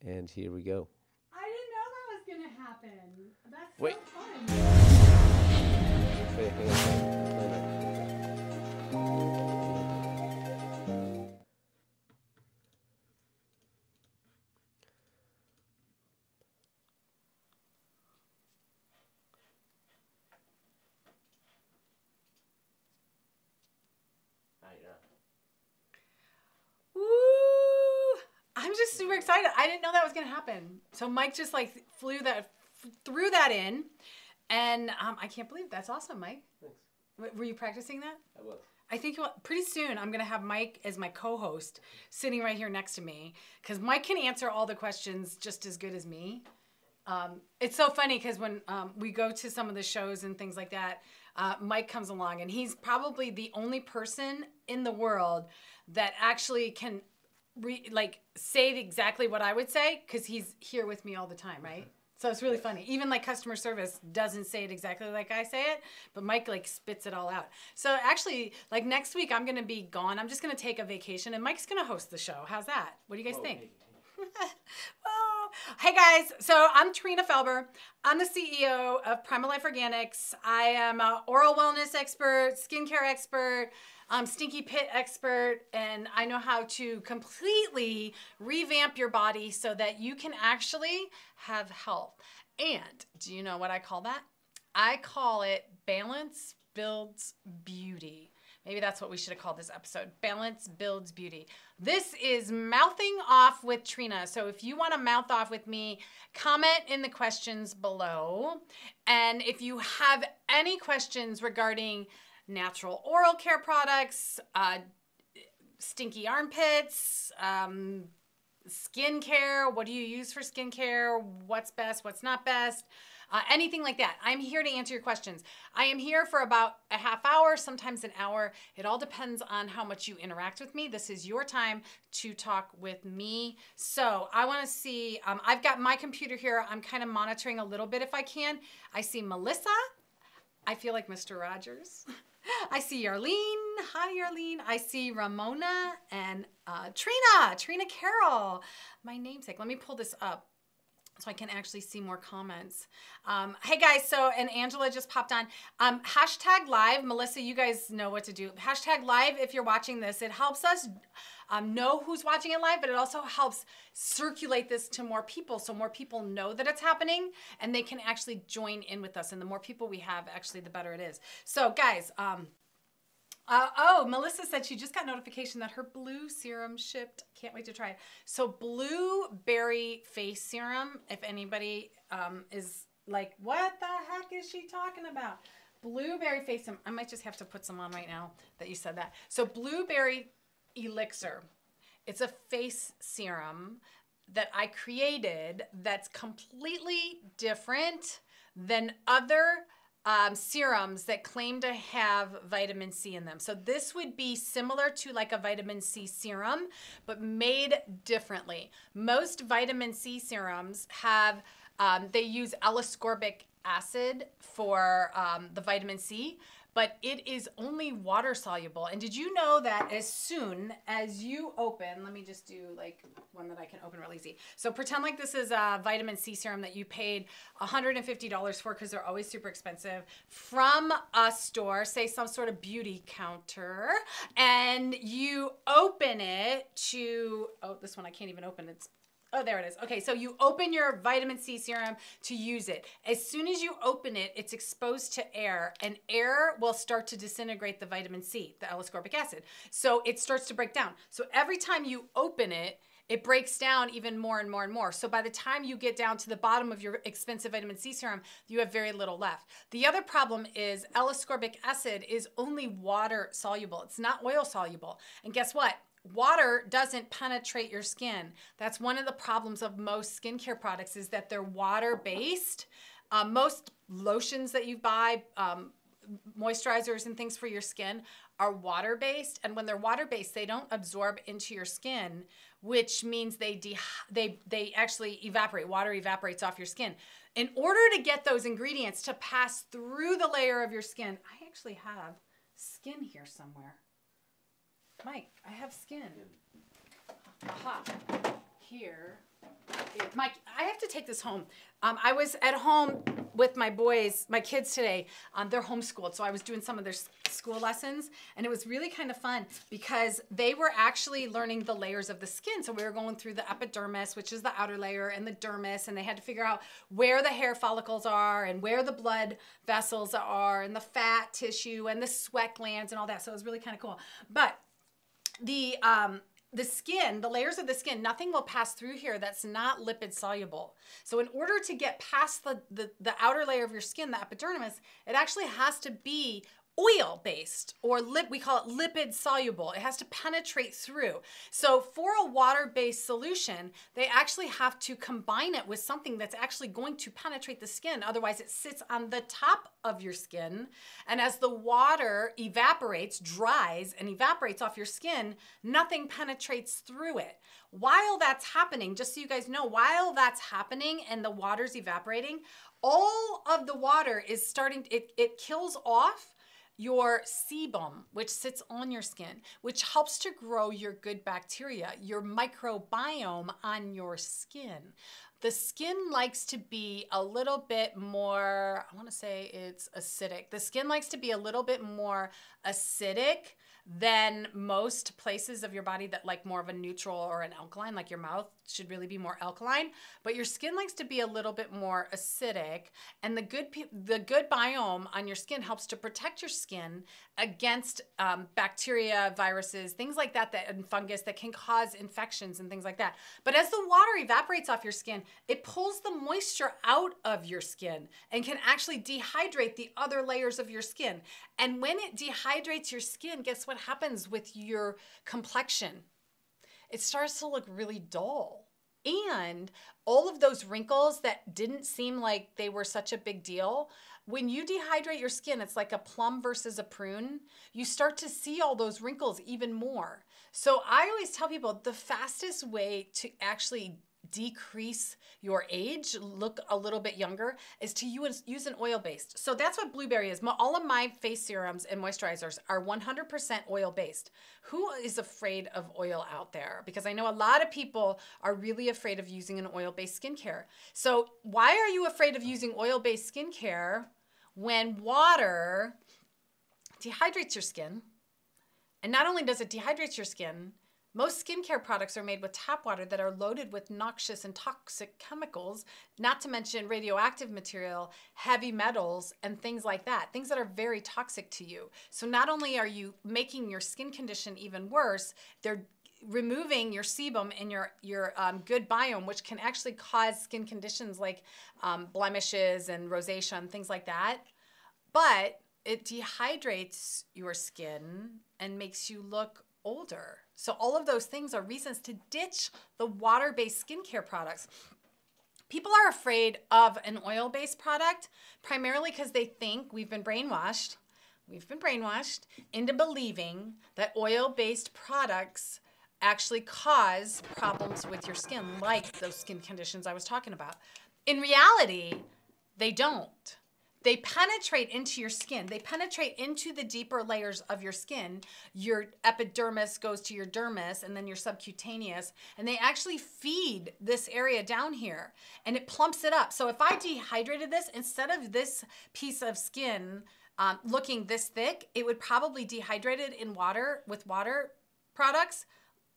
And here we go. I didn't know that was going to happen. That's Wait. so fun. Wait, hang on. Woo! I'm just super excited. I didn't know that was going to happen. So Mike just like threw that in. And I can't believe that's awesome, Mike. Thanks. Were you practicing that? I was. I think pretty soon I'm going to have Mike as my co-host sitting right here next to me because Mike can answer all the questions just as good as me. It's so funny because when we go to some of the shows and things like that, Mike comes along and he's probably the only person in the world that actually can say exactly what I would say because he's here with me all the time, right? So it's really funny. Even like customer service doesn't say it exactly like I say it, but Mike like spits it all out. So actually, like next week I'm gonna be gone. I'm just gonna take a vacation and Mike's gonna host the show. How's that? What do you guys think? Oh. Hey guys, so I'm Trina Felber. I'm the CEO of Primal Life Organics. I am an oral wellness expert, skincare expert, stinky pit expert, and I know how to completely revamp your body so that you can actually have health. And do you know what I call that? I call it balance builds beauty. Maybe that's what we should have called this episode. Balance builds beauty. This is mouthing off with Trina. So if you want to mouth off with me, comment in the questions below. And if you have any questions regarding natural oral care products, stinky armpits, skincare, what do you use for skincare, what's best, what's not best, anything like that. I'm here to answer your questions. I am here for about a half hour, sometimes an hour. It all depends on how much you interact with me. This is your time to talk with me. So I want to see, I've got my computer here. I'm kind of monitoring a little bit if I can. I see Melissa. I feel like Mr. Rogers. I see Yarlene. Hi, Yarlene. I see Ramona and Trina Carroll, my namesake. Let me pull this up so I can actually see more comments. Hey guys, so, and Angela just popped on. Hashtag live, Melissa, you guys know what to do. Hashtag live if you're watching this. It helps us know who's watching it live, but it also helps circulate this to more people so more people know that it's happening and they can actually join in with us. And the more people we have, actually, the better it is. So guys, oh, Melissa said she just got notification that her blue serum shipped. Can't wait to try it. So blueberry face serum, if anybody is like, what the heck is she talking about? Blueberry face serum. I might just have to put some on right now that you said that. So blueberry elixir. It's a face serum that I created that's completely different than other serums that claim to have vitamin C in them. So this would be similar to like a vitamin C serum, but made differently. Most vitamin C serums have, they use L-ascorbic acid for the vitamin C, but it is only water soluble. And did you know that as soon as you open, let me just do like one that I can open real easy. So pretend like this is a vitamin C serum that you paid $150 for because they're always super expensive from a store, say some sort of beauty counter, and you open it to, oh, this one I can't even open. Oh, there it is. Okay, so you open your vitamin C serum to use it. As soon as you open it, it's exposed to air, and air will start to disintegrate the vitamin C, the L-ascorbic acid. So it starts to break down. So every time you open it, it breaks down even more and more and more. So by the time you get down to the bottom of your expensive vitamin C serum, you have very little left. The other problem is L-ascorbic acid is only water soluble. It's not oil soluble. And guess what? Water doesn't penetrate your skin. That's one of the problems of most skincare products is that they're water-based. Most lotions that you buy, moisturizers and things for your skin are water-based. And when they're water-based, they don't absorb into your skin, which means they actually evaporate. Water evaporates off your skin. In order to get those ingredients to pass through the layer of your skin, I actually have skin here somewhere. Mike, I have skin. Aha. Here I have to take this home. I was at home with my boys, my kids today. They're homeschooled, so I was doing some of their school lessons, and it was really kind of fun because they were actually learning the layers of the skin. So we were going through the epidermis, which is the outer layer, and the dermis, and they had to figure out where the hair follicles are and where the blood vessels are and the fat tissue and the sweat glands and all that. So it was really kind of cool. But the skin, the layers of the skin, nothing will pass through here that's not lipid soluble. So in order to get past the outer layer of your skin, the epidermis, it actually has to be oil-based, or we call it lipid soluble. It has to penetrate through. So for a water-based solution, they actually have to combine it with something that's actually going to penetrate the skin. Otherwise, it sits on the top of your skin. And as the water evaporates, dries, and evaporates off your skin, nothing penetrates through it. While that's happening, just so you guys know, while that's happening and the water's evaporating, all of the water is starting, it kills off your sebum, which sits on your skin, which helps to grow your good bacteria, your microbiome on your skin. The skin likes to be a little bit more, I want to say it's acidic. The skin likes to be a little bit more acidic than most places of your body that like more of a neutral or an alkaline, like your mouth should really be more alkaline, but your skin likes to be a little bit more acidic, and the good biome on your skin helps to protect your skin against bacteria, viruses, things like that, and fungus that can cause infections and things like that. But as the water evaporates off your skin, it pulls the moisture out of your skin and can actually dehydrate the other layers of your skin. And when it dehydrates your skin, guess what happens with your complexion? It starts to look really dull. And all of those wrinkles that didn't seem like they were such a big deal, when you dehydrate your skin, it's like a plum versus a prune. You start to see all those wrinkles even more. So I always tell people the fastest way to actually decrease your age, look a little bit younger, is to use an oil-based. So that's what blueberry is. All of my face serums and moisturizers are 100% oil-based. Who is afraid of oil out there? Because I know a lot of people are really afraid of using an oil-based skincare. So why are you afraid of using oil-based skincare when water dehydrates your skin? And not only does it dehydrate your skin, most skincare products are made with tap water that are loaded with noxious and toxic chemicals, not to mention radioactive material, heavy metals, and things like that, things that are very toxic to you. So not only are you making your skin condition even worse, they're removing your sebum and your good biome, which can actually cause skin conditions like blemishes and rosacea and things like that. But it dehydrates your skin and makes you look older. So all of those things are reasons to ditch the water-based skincare products. People are afraid of an oil-based product primarily because they think we've been brainwashed into believing that oil-based products actually cause problems with your skin, like those skin conditions I was talking about. In reality, they don't. They penetrate into your skin. They penetrate into the deeper layers of your skin. Your epidermis goes to your dermis and then your subcutaneous, and they actually feed this area down here and it plumps it up. So if I dehydrated this, instead of this piece of skin looking this thick, it would probably dehydrated in water with water products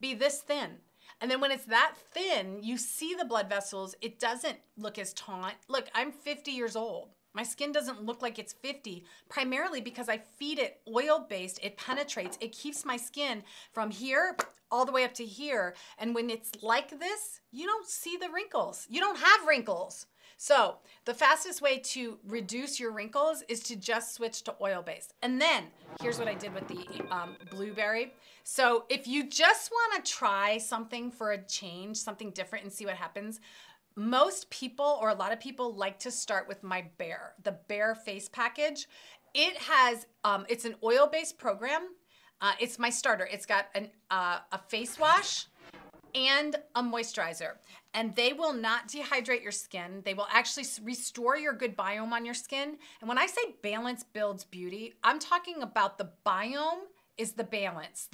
be this thin. And then when it's that thin, you see the blood vessels. It doesn't look as taut. Look, I'm 50 years old. My skin doesn't look like it's 50, primarily because I feed it oil-based. It penetrates. It keeps my skin from here all the way up to here. And when it's like this, you don't see the wrinkles. You don't have wrinkles. So the fastest way to reduce your wrinkles is to just switch to oil-based. And then here's what I did with the blueberry. So if you just want to try something for a change, something different, and see what happens, most people, or a lot of people, like to start with my the Bare face package. It has, it's an oil-based program. It's my starter. It's got a face wash and a moisturizer, and they will not dehydrate your skin. They will actually restore your good biome on your skin. And when I say balance builds beauty, I'm talking about the biome is the balance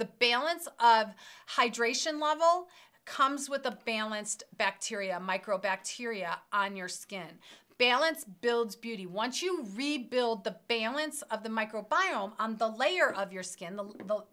of hydration level comes with a balanced bacteria, microbacteria on your skin. Balance builds beauty. Once you rebuild the balance of the microbiome on the layer of your skin,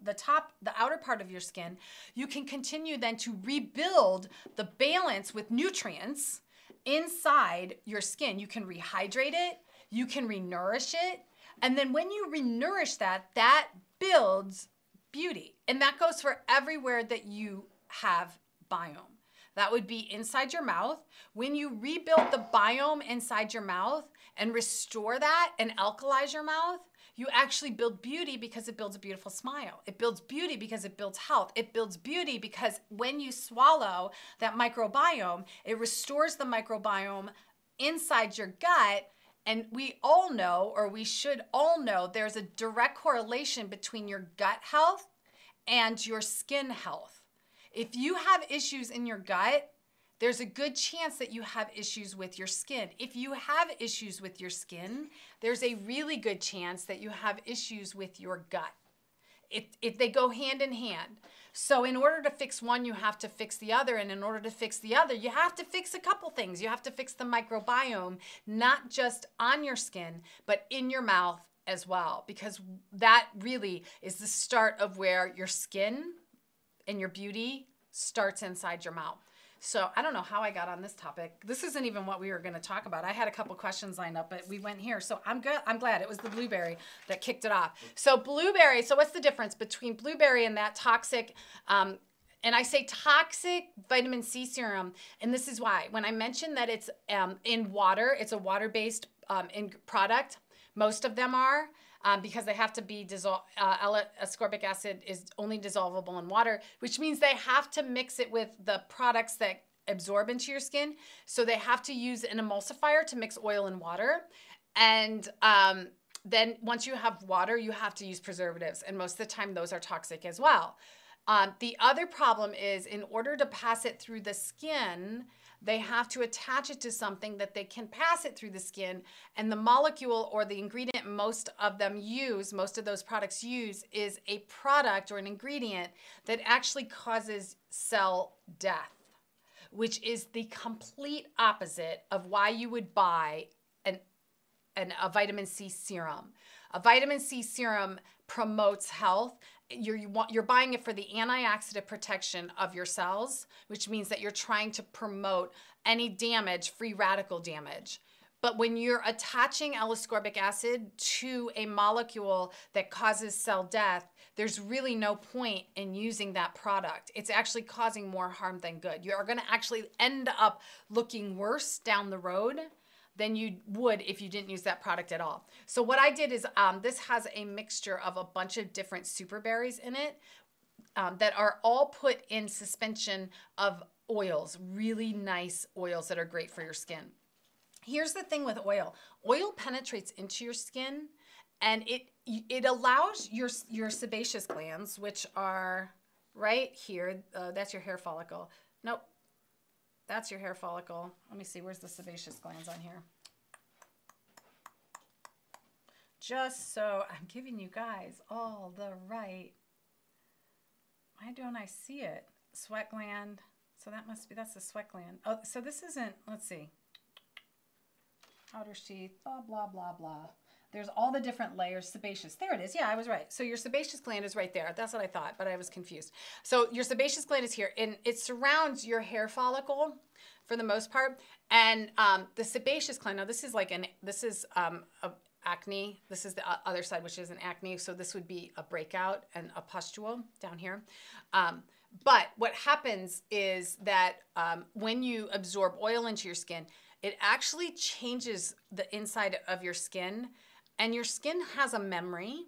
the top, the outer part of your skin, you can continue then to rebuild the balance with nutrients inside your skin. You can rehydrate it, you can renourish it, and then when you renourish that, that builds beauty. And that goes for everywhere that you have biome. That would be inside your mouth. When you rebuild the biome inside your mouth and restore that and alkalize your mouth, you actually build beauty because it builds a beautiful smile. It builds beauty because it builds health. It builds beauty because when you swallow that microbiome, it restores the microbiome inside your gut. And we all know, or we should all know, there's a direct correlation between your gut health and your skin health. If you have issues in your gut, there's a good chance that you have issues with your skin. If you have issues with your skin, there's a really good chance that you have issues with your gut. If they go hand in hand. So in order to fix one, you have to fix the other. And in order to fix the other, you have to fix a couple things. You have to fix the microbiome, not just on your skin, but in your mouth as well. Because that really is the start of where your skin and your beauty starts inside your mouth. So I don't know how I got on this topic. This isn't even what we were going to talk about. I had a couple questions lined up, but we went here. So I'm good. I'm glad it was the blueberry that kicked it off. So blueberry. So what's the difference between blueberry and that toxic, and I say toxic vitamin C serum, and this is why. When I mentioned that it's in water, it's a water-based product. Most of them are. Because they have to be ascorbic acid is only dissolvable in water, which means they have to mix it with the products that absorb into your skin. So they have to use an emulsifier to mix oil and water. And then once you have water, you have to use preservatives. And most of the time, those are toxic as well. The other problem is in order to pass it through the skin, they have to attach it to something that they can pass it through the skin. And the molecule or the ingredient most of those products use is a product or an ingredient that actually causes cell death, which is the complete opposite of why you would buy a vitamin C serum. A vitamin C serum promotes health. You're buying it for the antioxidant protection of your cells, which means that you're trying to promote any damage, free radical damage. But when you're attaching L-ascorbic acid to a molecule that causes cell death, there's really no point in using that product. It's actually causing more harm than good. You are going to actually end up looking worse down the road than you would if you didn't use that product at all. So what I did is this has a mixture of a bunch of different super berries in it that are all put in suspension of oils, really nice oils that are great for your skin. Here's the thing with oil. Oil penetrates into your skin and it allows your sebaceous glands, which are right here. That's your hair follicle. Nope. That's your hair follicle. Let me see, where's the sebaceous glands on here? Just so I'm giving you guys all the right. Why don't I see it? Sweat gland. So that's the sweat gland. Oh, so this isn't, let's see. Outer sheath, blah, blah, blah, blah. There's all the different layers, sebaceous. There it is. Yeah, I was right. So your sebaceous gland is right there. That's what I thought, but I was confused. So your sebaceous gland is here, and it surrounds your hair follicle for the most part. And the sebaceous gland, now this is acne. This is the other side, which is an acne. So this would be a breakout and a pustule down here. But what happens is that when you absorb oil into your skin, it actually changes the inside of your skin. And your skin has a memory.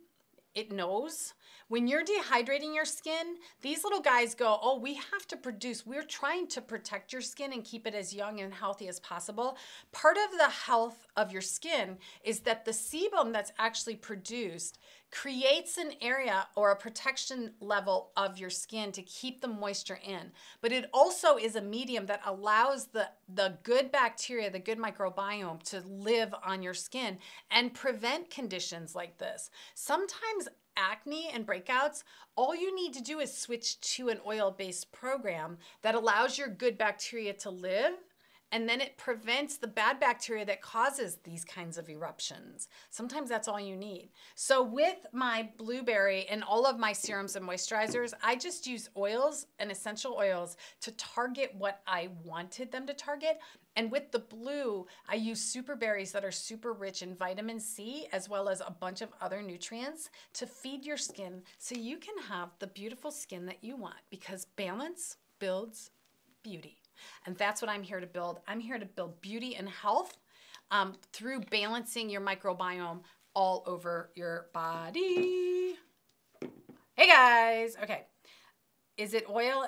It knows. When you're dehydrating your skin, these little guys go, oh, we have to produce. We're trying to protect your skin and keep it as young and healthy as possible. Part of the health of your skin is that the sebum that's actually produced creates an area or a protection level of your skin to keep the moisture in. But it also is a medium that allows the good bacteria, the good microbiome to live on your skin and prevent conditions like this. Sometimes acne and breakouts, all you need to do is switch to an oil-based program that allows your good bacteria to live, and then it prevents the bad bacteria that causes these kinds of eruptions. Sometimes that's all you need. So with my blueberry and all of my serums and moisturizers, I just use oils and essential oils to target what I wanted them to target. And with the blue, I use super berries that are super rich in vitamin C, as well as a bunch of other nutrients to feed your skin so you can have the beautiful skin that you want, because balance builds beauty. And that's what I'm here to build. I'm here to build beauty and health through balancing your microbiome all over your body. Hey guys. Okay. Is it oil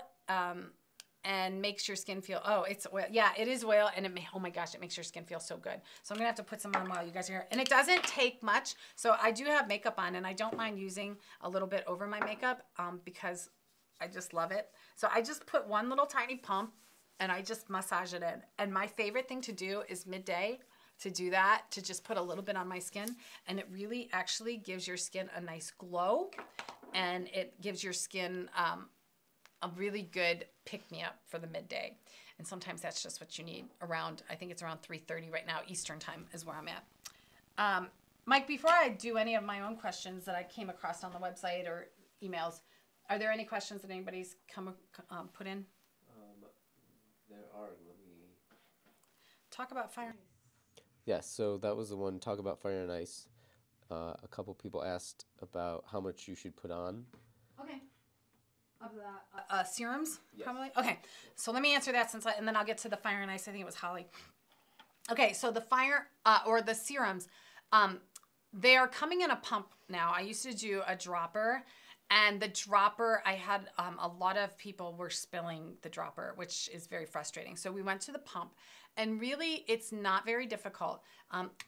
and makes your skin feel, oh, it's oil. Yeah, it is oil. And oh my gosh, it makes your skin feel so good. So I'm going to have to put some on while you guys are here. And it doesn't take much. So I do have makeup on, and I don't mind using a little bit over my makeup because I just love it. So I just put one little tiny pump, and I just massage it in. And my favorite thing to do is midday to do that, to just put a little bit on my skin. And it really actually gives your skin a nice glow, and it gives your skin a really good pick-me-up for the midday. And sometimes that's just what you need around, I think it's around 3:30 right now, Eastern time is where I'm at. Mike, before I do any of my own questions that I came across on the website or emails, are there any questions that anybody's put in? There are. Let me talk about fire. Yes, so that was the one, talk about fire and ice. A couple people asked about how much you should put on. Okay. Of the serums, yes. Probably? Okay, so let me answer that and then I'll get to the fire and ice. I think it was Holly. Okay, so the fire or the serums, they are coming in a pump now. I used to do a dropper. And the dropper, I had a lot of people were spilling the dropper, which is very frustrating. So we went to the pump, and really it's not very difficult.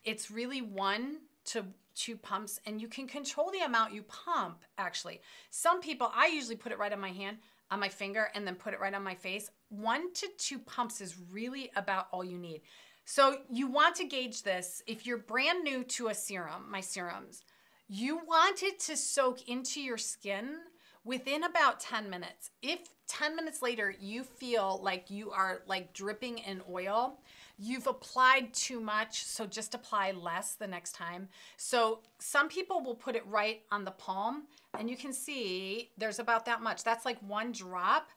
It's really 1 to 2 pumps, and you can control the amount you pump, actually. Some people, I usually put it right on my hand, on my finger, and then put it right on my face. 1 to 2 pumps is really about all you need. So you want to gauge this. If you're brand new to a serum, my serums, you want it to soak into your skin within about 10 minutes. If 10 minutes later you feel like you are like dripping in oil, you've applied too much, so just apply less the next time. So some people will put it right on the palm, and you can see there's about that much. That's like 1 drop.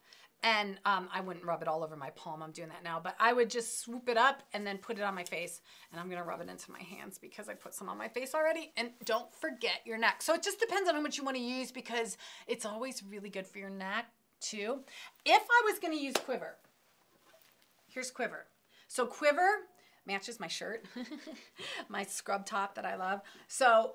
And I wouldn't rub it all over my palm. I'm doing that now. But I would just swoop it up and then put it on my face. And I'm going to rub it into my hands because I put some on my face already. And don't forget your neck. So it just depends on how much you want to use, because it's always really good for your neck too. If I was going to use Quiver, here's Quiver. So Quiver matches my shirt, my scrub top that I love. So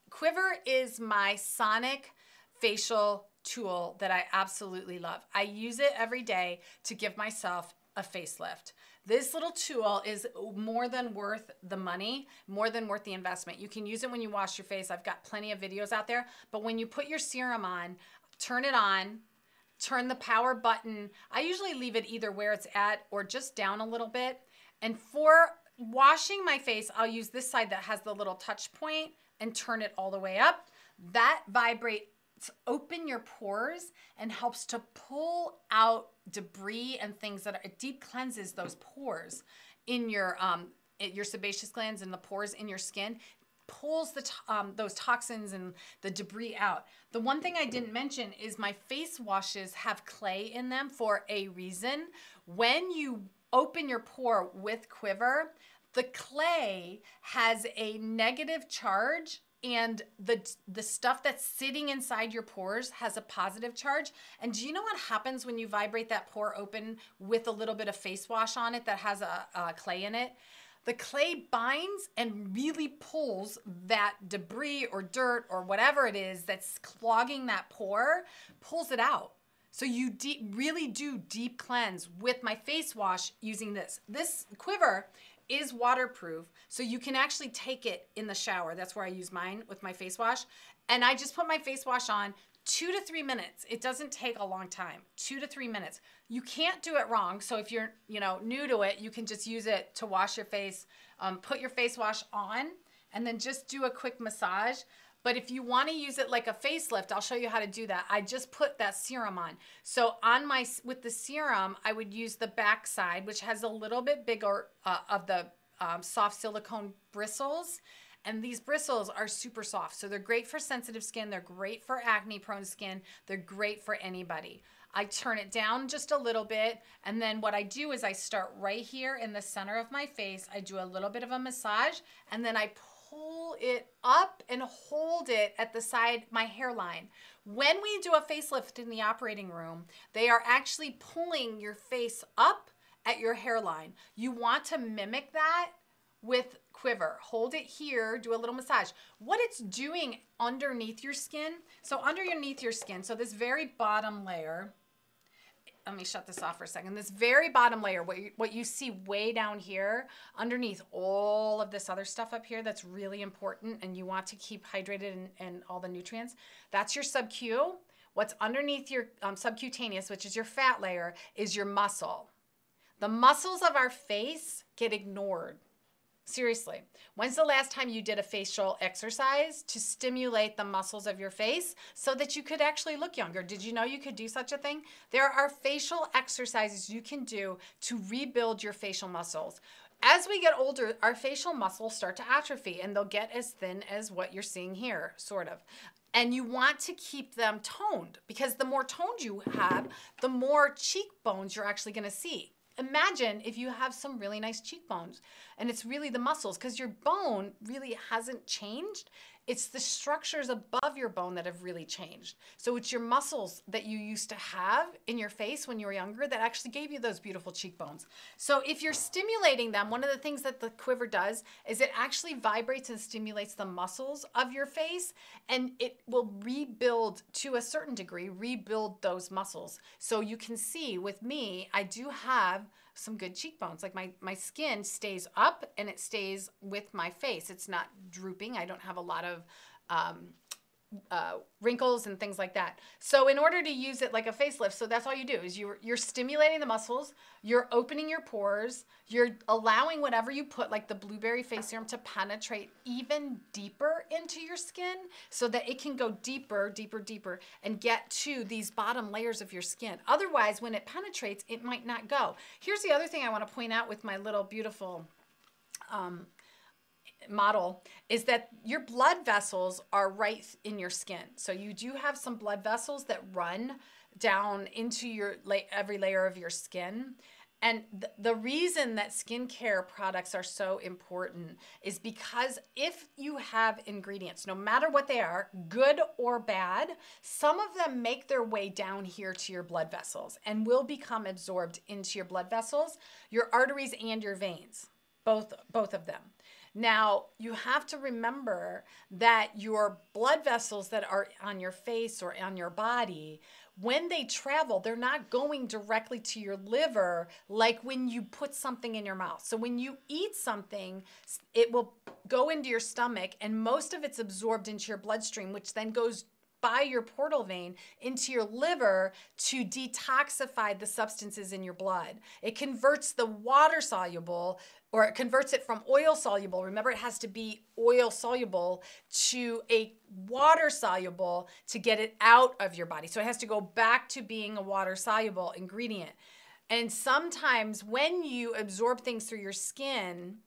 Quiver is my sonic facial tool that I absolutely love. I use it every day to give myself a facelift. This little tool is more than worth the money, more than worth the investment. You can use it when you wash your face. I've got plenty of videos out there, but when you put your serum on, turn it on, turn the power button. I usually leave it either where it's at or just down a little bit. And for washing my face, I'll use this side that has the little touch point and turn it all the way up. That vibrates open your pores and helps to pull out debris and things that it deep cleanses those pores in your sebaceous glands and the pores in your skin, pulls those toxins and the debris out. The one thing I didn't mention is my face washes have clay in them for a reason. When you open your pore with Quiver, the clay has a negative charge, and the stuff that's sitting inside your pores has a positive charge. And do you know what happens when you vibrate that pore open with a little bit of face wash on it that has a clay in it? The clay binds and really pulls that debris or dirt or whatever it is that's clogging that pore, pulls it out. So you really do deep cleanse with my face wash using this. This quiver is waterproof, so you can actually take it in the shower. That's where I use mine with my face wash. And I just put my face wash on 2 to 3 minutes. It doesn't take a long time, 2 to 3 minutes. You can't do it wrong. So if you're, new to it, you can just use it to wash your face, put your face wash on, and then just do a quick massage. But if you want to use it like a facelift, I'll show you how to do that. I just put that serum on. So with the serum, I would use the back side, which has a little bit bigger of the soft silicone bristles. And these bristles are super soft. So they're great for sensitive skin. They're great for acne prone skin. They're great for anybody. I turn it down just a little bit. And then what I do is I start right here in the center of my face. I do a little bit of a massage, and then I pull it up and hold it at the side, my hairline. When we do a facelift in the operating room, they are actually pulling your face up at your hairline. You want to mimic that with quiver. Hold it here, do a little massage. What it's doing underneath your skin, so underneath your skin, so this very bottom layer, let me shut this off for a second. This very bottom layer, what you see way down here, underneath all of this other stuff up here that's really important and you want to keep hydrated and all the nutrients, that's your sub-Q. What's underneath your subcutaneous, which is your fat layer, is your muscle. The muscles of our face get ignored. Seriously, when's the last time you did a facial exercise to stimulate the muscles of your face so that you could actually look younger? Did you know you could do such a thing? There are facial exercises you can do to rebuild your facial muscles. As we get older, our facial muscles start to atrophy and they'll get as thin as what you're seeing here, sort of. And you want to keep them toned because the more toned you have, the more cheekbones you're actually going to see. Imagine if you have some really nice cheekbones and it's really the muscles because your bone really hasn't changed. It's the structures above your bone that have really changed. So it's your muscles that you used to have in your face when you were younger that actually gave you those beautiful cheekbones. So if you're stimulating them, one of the things that the quiver does is it actually vibrates and stimulates the muscles of your face, and it will rebuild, to a certain degree, rebuild those muscles. So you can see with me, I do have some good cheekbones. Like my skin stays up and it stays with my face. It's not drooping. I don't have a lot of wrinkles and things like that. So in order to use it like a facelift, so that's all you do is you're stimulating the muscles, you're opening your pores, you're allowing whatever you put, like the blueberry face serum, to penetrate even deeper into your skin so that it can go deeper, deeper, deeper and get to these bottom layers of your skin. Otherwise, when it penetrates, it might not go. Here's the other thing I want to point out with my little beautiful model is that your blood vessels are right in your skin. So you do have some blood vessels that run down into every layer of your skin. And the reason that skincare products are so important is because if you have ingredients, no matter what they are, good or bad, some of them make their way down here to your blood vessels and will become absorbed into your blood vessels, your arteries and your veins, both of them. Now, you have to remember that your blood vessels that are on your face or on your body, when they travel, they're not going directly to your liver like when you put something in your mouth. So when you eat something, it will go into your stomach and most of it's absorbed into your bloodstream, which then goes by your portal vein into your liver to detoxify the substances in your blood. It converts the water soluble, or it converts it from oil soluble. Remember, it has to be oil soluble to a water soluble to get it out of your body. So it has to go back to being a water soluble ingredient. And sometimes when you absorb things through your skin,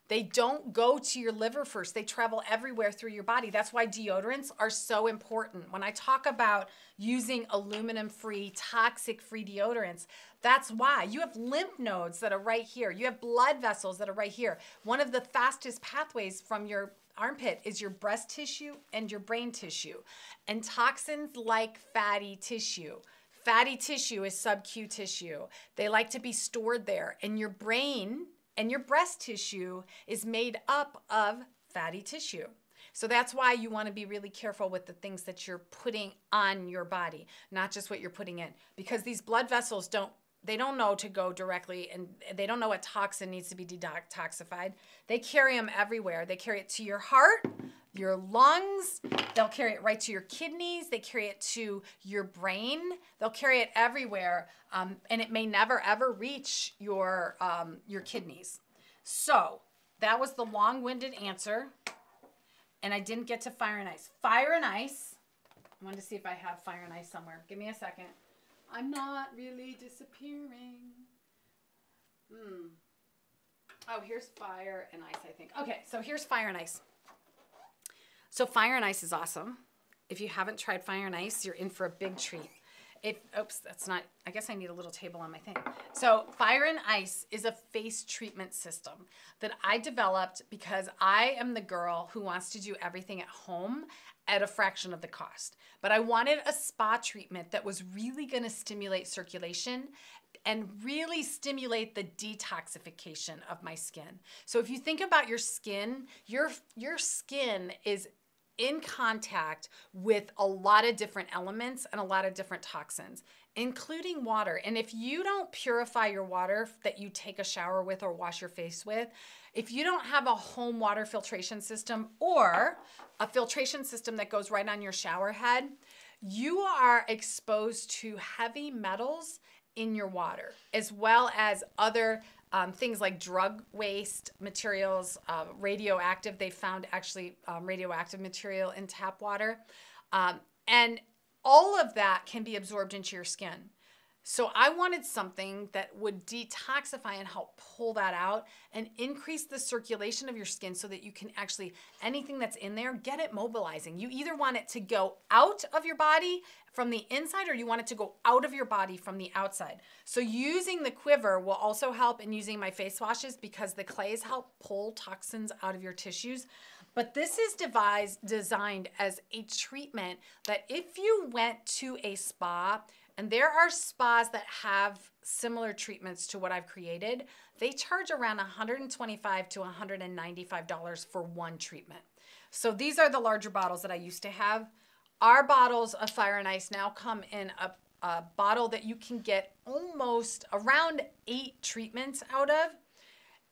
they don't go to your liver first. They travel everywhere through your body. That's why deodorants are so important. When I talk about using aluminum-free, toxic-free deodorants, that's why. You have lymph nodes that are right here. You have blood vessels that are right here. One of the fastest pathways from your armpit is your breast tissue and your brain tissue. And toxins like fatty tissue. Fatty tissue is sub-Q tissue. They like to be stored there. And your brain and your breast tissue is made up of fatty tissue. So that's why you want to be really careful with the things that you're putting on your body, not just what you're putting in, because these blood vessels don't know to go directly, and they don't know what toxin needs to be detoxified. They carry them everywhere. They carry it to your heart, your lungs. They'll carry it right to your kidneys. They carry it to your brain. They'll carry it everywhere, and it may never ever reach your kidneys. So that was the long-winded answer, and I didn't get to fire and ice. Fire and ice. I wanted to see if I have fire and ice somewhere. Give me a second. I'm not really disappearing. Oh, here's fire and ice, I think. Okay, so here's fire and ice. So fire and ice is awesome. If you haven't tried fire and ice, you're in for a big treat. Oops, that's not, I guess I need a little table on my thing. So fire and ice is a face treatment system that I developed because I am the girl who wants to do everything at home at a fraction of the cost. But I wanted a spa treatment that was really going to stimulate circulation and really stimulate the detoxification of my skin. So if you think about your skin, your skin is in contact with a lot of different elements and a lot of different toxins, including water. And if you don't purify your water that you take a shower with or wash your face with, if you don't have a home water filtration system or a filtration system that goes right on your shower head, you are exposed to heavy metals in your water, as well as other things like drug waste materials, radioactive. They found actually radioactive material in tap water. And all of that can be absorbed into your skin. So I wanted something that would detoxify and help pull that out and increase the circulation of your skin so that you can actually, anything that's in there, get it mobilizing. You either want it to go out of your body from the inside or you want it to go out of your body from the outside. So using the quiver will also help, in using my face washes because the clays help pull toxins out of your tissues. But this is designed as a treatment that if you went to a spa, and there are spas that have similar treatments to what I've created, they charge around $125 to $195 for one treatment. So these are the larger bottles that I used to have. Our bottles of Fire and Ice now come in a bottle that you can get almost around 8 treatments out of.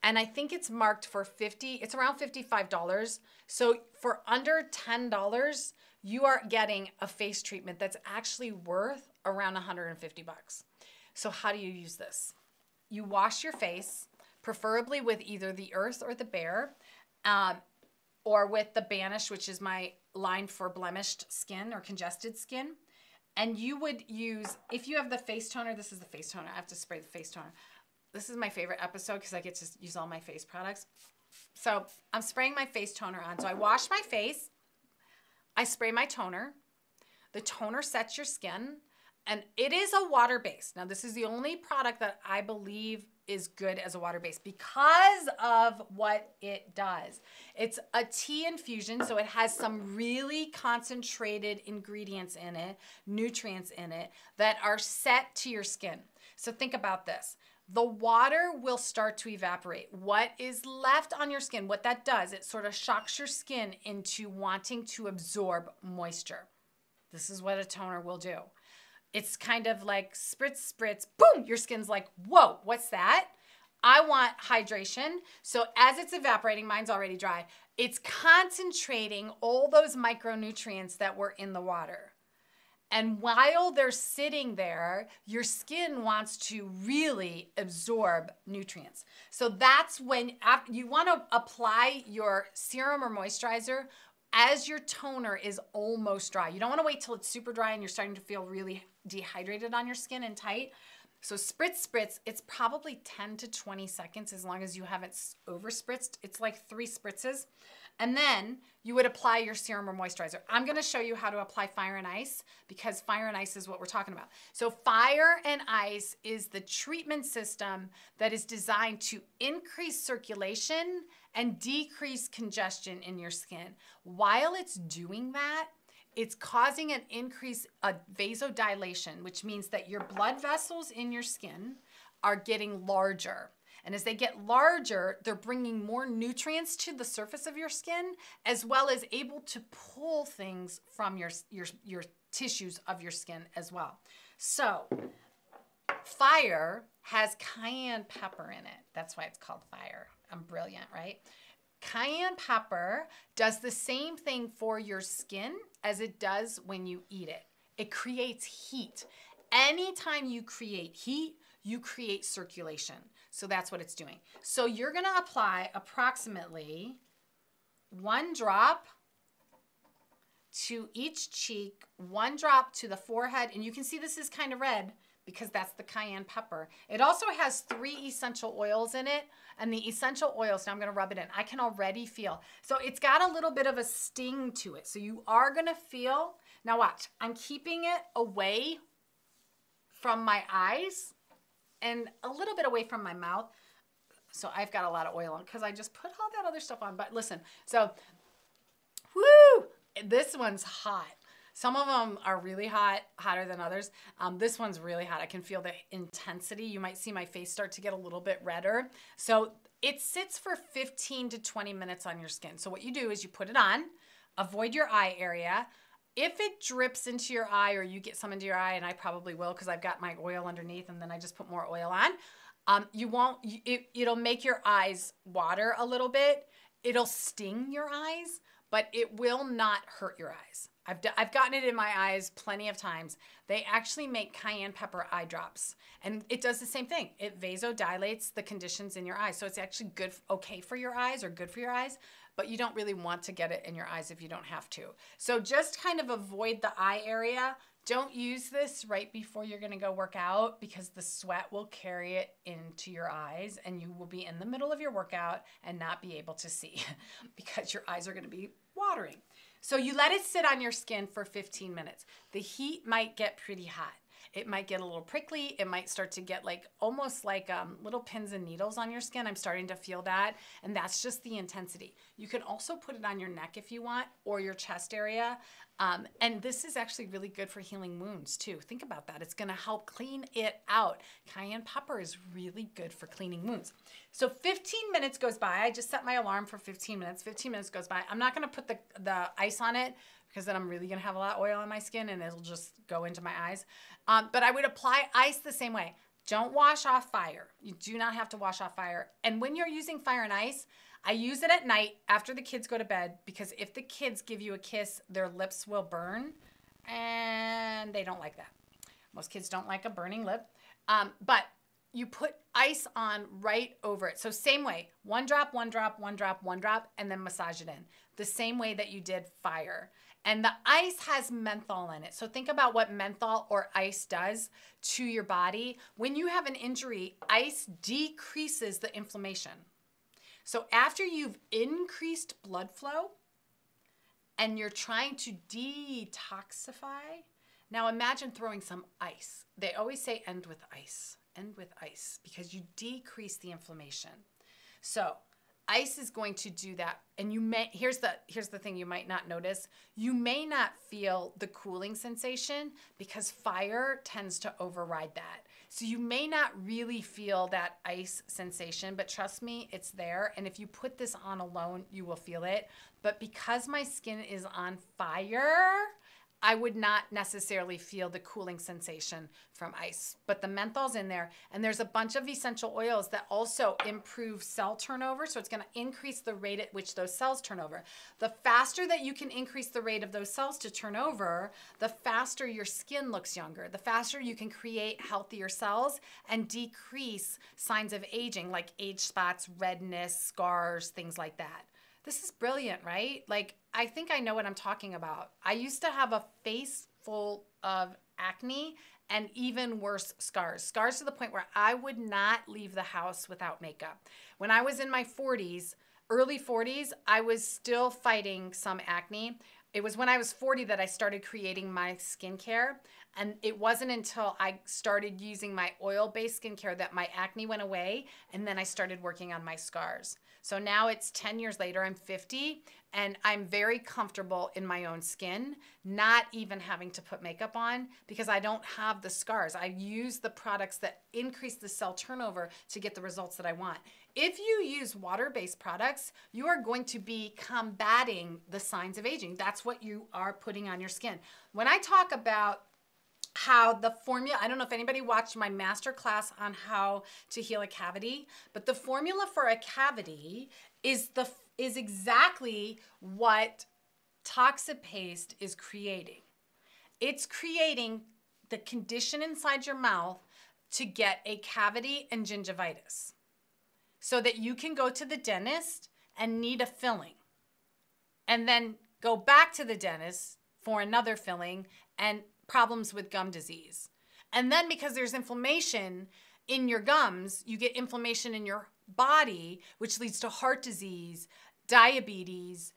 And I think it's marked for it's around $55. So for under $10, you are getting a face treatment that's actually worth around $150. So how do you use this? You wash your face, preferably with either the Earth or the Bear, or with the Banish, which is my line for blemished skin or congested skin. And you would use, if you have the face toner, this is the face toner. I have to spray the face toner. This is my favorite episode because I get to use all my face products. So I'm spraying my face toner on. So I wash my face. I spray my toner. The toner sets your skin. And it is a water base. Now, this is the only product that I believe is good as a water base because of what it does. It's a tea infusion, so it has some really concentrated ingredients in it, nutrients in it, that are set to your skin. So think about this. The water will start to evaporate. What is left on your skin, what that does, it sort of shocks your skin into wanting to absorb moisture. This is what a toner will do. It's kind of like spritz, spritz, boom, your skin's like, whoa, what's that? I want hydration. So as it's evaporating, mine's already dry, it's concentrating all those micronutrients that were in the water. And while they're sitting there, your skin wants to really absorb nutrients. So that's when you want to apply your serum or moisturizer as your toner is almost dry. You don't want to wait till it's super dry and you're starting to feel really dehydrated on your skin and tight. So spritz, spritz, it's probably 10 to 20 seconds as long as you haven't over spritzed. It's like 3 spritzes. And then you would apply your serum or moisturizer. I'm going to show you how to apply Fire and Ice because Fire and Ice is what we're talking about. So Fire and Ice is the treatment system that is designed to increase circulation and decrease congestion in your skin. While it's doing that, it's causing an increase of vasodilation, which means that your blood vessels in your skin are getting larger. And as they get larger, they're bringing more nutrients to the surface of your skin, as well as able to pull things from your tissues of your skin as well. So fire has cayenne pepper in it. That's why it's called fire. I'm brilliant, right? Cayenne pepper does the same thing for your skin as it does when you eat it. It creates heat. Anytime you create heat, you create circulation. So that's what it's doing. So you're going to apply approximately 1 drop to each cheek, 1 drop to the forehead. And you can see this is kind of red because that's the cayenne pepper. It also has 3 essential oils in it. And the essential oils, now I'm going to rub it in. I can already feel. So it's got a little bit of a sting to it. So you are going to feel. Now watch. I'm keeping it away from my eyes and a little bit away from my mouth. So I've got a lot of oil on because I just put all that other stuff on. But listen, so whoo, this one's hot. Some of them are really hot, hotter than others. This one's really hot. I can feel the intensity. You might see my face start to get a little bit redder. So it sits for 15 to 20 minutes on your skin. So what you do is you put it on, avoid your eye area. If it drips into your eye or you get some into your eye, and I probably will because I've got my oil underneath and then I just put more oil on, it'll make your eyes water a little bit. It'll sting your eyes, but it will not hurt your eyes. I've gotten it in my eyes plenty of times. They actually make cayenne pepper eye drops, and it does the same thing. It vasodilates the conditions in your eyes. So it's actually okay for your eyes or good for your eyes, but you don't really want to get it in your eyes if you don't have to. So just kind of avoid the eye area. Don't use this right before you're going to go work out because the sweat will carry it into your eyes and you will be in the middle of your workout and not be able to see because your eyes are going to be watering. So you let it sit on your skin for 15 minutes. The heat might get pretty hot. It might get a little prickly. It might start to get almost like little pins and needles on your skin. I'm starting to feel that. And that's just the intensity. You can also put it on your neck if you want or your chest area. And this is actually really good for healing wounds too. Think about that. It's going to help clean it out. Cayenne pepper is really good for cleaning wounds. So 15 minutes goes by. I just set my alarm for 15 minutes. 15 minutes goes by. I'm not going to put the ice on it because then I'm really going to have a lot of oil on my skin and it'll just go into my eyes. But I would apply ice the same way. Don't wash off fire. You do not have to wash off fire. And when you're using fire and ice, I use it at night after the kids go to bed because if the kids give you a kiss, their lips will burn and they don't like that. Most kids don't like a burning lip. But you put ice on right over it. So same way, 1 drop, 1 drop, 1 drop, 1 drop, and then massage it in. The same way that you did fire. And the ice has menthol in it. So think about what menthol or ice does to your body. When you have an injury, ice decreases the inflammation. So after you've increased blood flow and you're trying to detoxify, now imagine throwing some ice. They always say end with ice because you decrease the inflammation. So ice is going to do that. And here's the thing you might not notice. You may not feel the cooling sensation because fire tends to override that. So you may not really feel that ice sensation, but trust me, it's there. And if you put this on alone, you will feel it. But because my skin is on fire, I would not necessarily feel the cooling sensation from ice, but the menthol's in there. And there's a bunch of essential oils that also improve cell turnover. So it's going to increase the rate at which those cells turn over. The faster that you can increase the rate of those cells to turn over, the faster your skin looks younger, the faster you can create healthier cells and decrease signs of aging like age spots, redness, scars, things like that. This is brilliant, right? I think I know what I'm talking about. I used to have a face full of acne and even worse, scars to the point where I would not leave the house without makeup. When I was in my 40s, early 40s, I was still fighting some acne. It was when I was 40 that I started creating my skincare. And it wasn't until I started using my oil-based skincare that my acne went away. And then I started working on my scars. So now it's 10 years later, I'm 50. and I'm very comfortable in my own skin, not even having to put makeup on because I don't have the scars. I use the products that increase the cell turnover to get the results that I want. If you use water-based products, you are going to be combating the signs of aging. That's what you are putting on your skin. When I talk about how the formula, I don't know if anybody watched my master class on how to heal a cavity, but the formula for a cavity is exactly what Toxapaste is creating. It's creating the condition inside your mouth to get a cavity and gingivitis so that you can go to the dentist and need a filling and then go back to the dentist for another filling and problems with gum disease. And then because there's inflammation in your gums, you get inflammation in your body, which leads to heart disease, diabetes,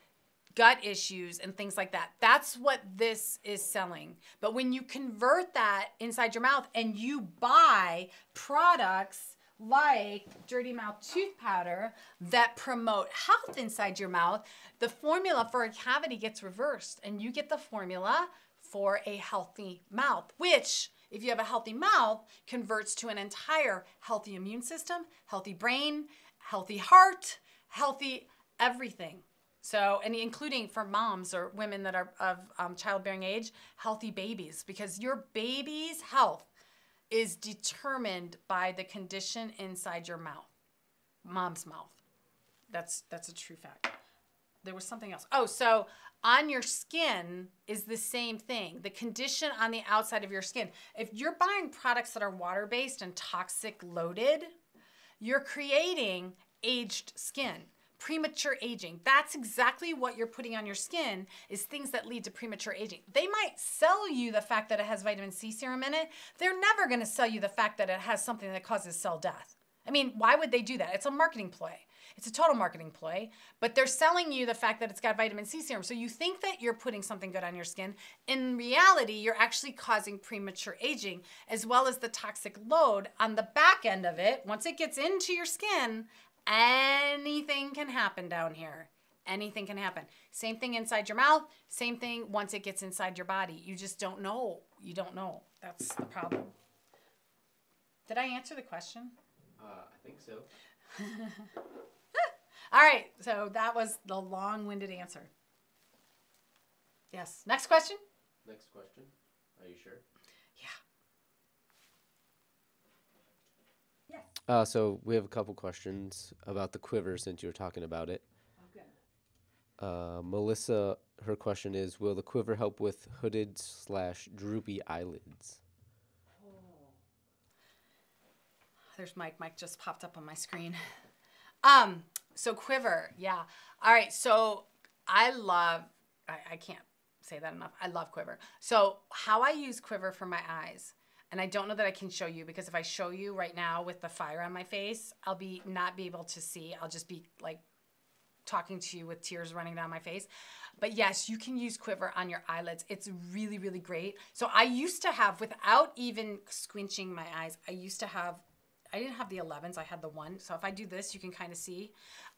gut issues, and things like that. That's what this is selling. But when you convert that inside your mouth and you buy products like Dirty Mouth Toothpowder that promote health inside your mouth, the formula for a cavity gets reversed and you get the formula for a healthy mouth, which, if you have a healthy mouth, converts to an entire healthy immune system, healthy brain, healthy heart, healthy everything. So, and including for moms or women that are of childbearing age, healthy babies, because your baby's health is determined by the condition inside your mouth, mom's mouth. That's a true fact. There was something else. Oh, so on your skin is the same thing. The condition on the outside of your skin. If you're buying products that are water-based and toxic loaded, you're creating aged skin, premature aging. That's exactly what you're putting on your skin, is things that lead to premature aging. They might sell you the fact that it has vitamin C serum in it. They're never going to sell you the fact that it has something that causes cell death. I mean, why would they do that? It's a marketing ploy. It's a total marketing ploy, but they're selling you the fact that it's got vitamin C serum. So you think that you're putting something good on your skin. In reality, you're actually causing premature aging, as well as the toxic load on the back end of it. Once it gets into your skin, anything can happen down here. Anything can happen. Same thing inside your mouth. Same thing once it gets inside your body. You just don't know. You don't know. That's the problem. Did I answer the question? I think so. All right, so that was the long-winded answer. Yes. Next question? Next question. Are you sure? Yeah. Yes. So we have a couple questions about the quiver since you were talking about it. Okay. Melissa, her question is, will the quiver help with hooded/droopy eyelids? There's Mike. Mike just popped up on my screen. So quiver, yeah. All right, so I can't say that enough. I love quiver. So how I use quiver for my eyes, and I don't know that I can show you, because if I show you right now with the fire on my face, I'll not be able to see. I'll just be like talking to you with tears running down my face. But yes, you can use quiver on your eyelids. It's really, really great. So I used to have, without even squinching my eyes, I didn't have the 11s, I had the 1. So if I do this, you can kind of see.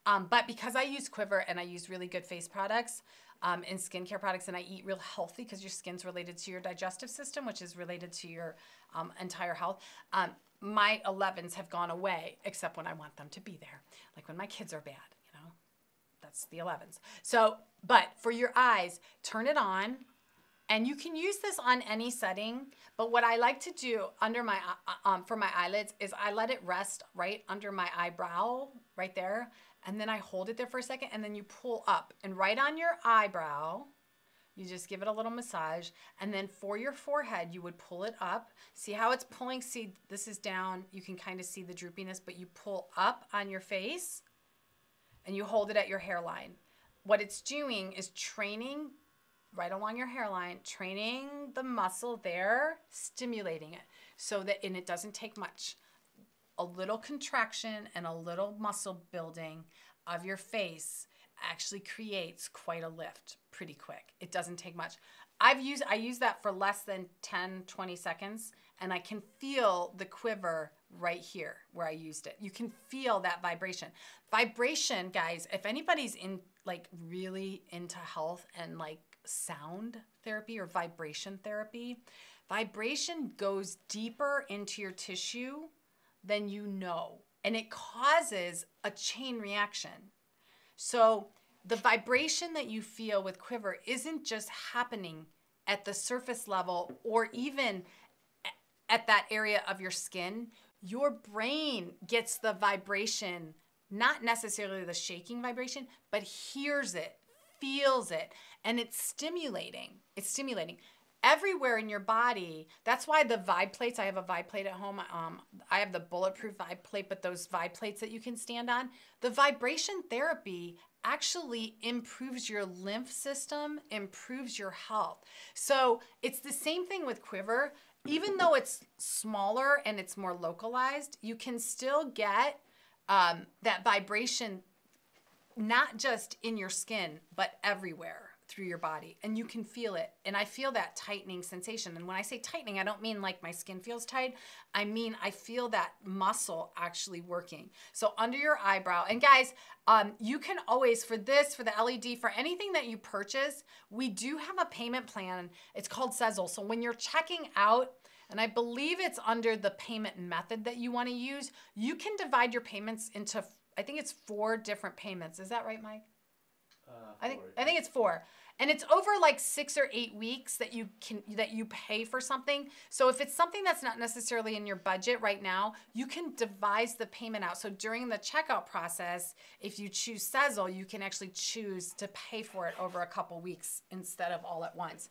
But because I use quiver and I use really good face products and skincare products, and I eat real healthy, because your skin's related to your digestive system, which is related to your entire health, my 11s have gone away, except when I want them to be there. Like when my kids are bad, you know, that's the 11s. So, but for your eyes, turn it on. And you can use this on any setting, but what I like to do under my for my eyelids is I let it rest right under my eyebrow, right there, and then I hold it there for a second, and then you pull up, and right on your eyebrow, you just give it a little massage, and then for your forehead, you would pull it up. See how it's pulling? See, this is down. You can kind of see the droopiness, but you pull up on your face, and you hold it at your hairline. What it's doing is training right along your hairline, training the muscle there, stimulating it so that, and it doesn't take much. A little contraction and a little muscle building of your face actually creates quite a lift pretty quick. It doesn't take much. I use that for less than 10, 20 seconds, and I can feel the quiver right here where I used it. You can feel that vibration. Vibration, guys, if anybody's in like really into health and like sound therapy or vibration therapy, vibration goes deeper into your tissue than you know, and it causes a chain reaction. So the vibration that you feel with quiver isn't just happening at the surface level or even at that area of your skin. Your brain gets the vibration, not necessarily the shaking vibration, but hears it, feels it, and it's stimulating. It's stimulating everywhere in your body. That's why the vibe plates, I have a vibe plate at home. I have the bulletproof vibe plate, but those vibe plates that you can stand on, the vibration therapy actually improves your lymph system, improves your health. So it's the same thing with quiver. Even though it's smaller and it's more localized, you can still get that vibration, not just in your skin, but everywhere through your body, and you can feel it. And I feel that tightening sensation. And when I say tightening, I don't mean like my skin feels tight. I mean, I feel that muscle actually working. So under your eyebrow, and guys, you can always, for this, for the LED, for anything that you purchase, we do have a payment plan. It's called Sezzle. So when you're checking out, and I believe it's under the payment method that you want to use, you can divide your payments into, I think it's 4 different payments. Is that right, Mike? I think it's 4, and it's over like 6 or 8 weeks that you pay for something. So if it's something that's not necessarily in your budget right now, you can devise the payment out. So during the checkout process, if you choose Sezzle, you can actually choose to pay for it over a couple weeks instead of all at once.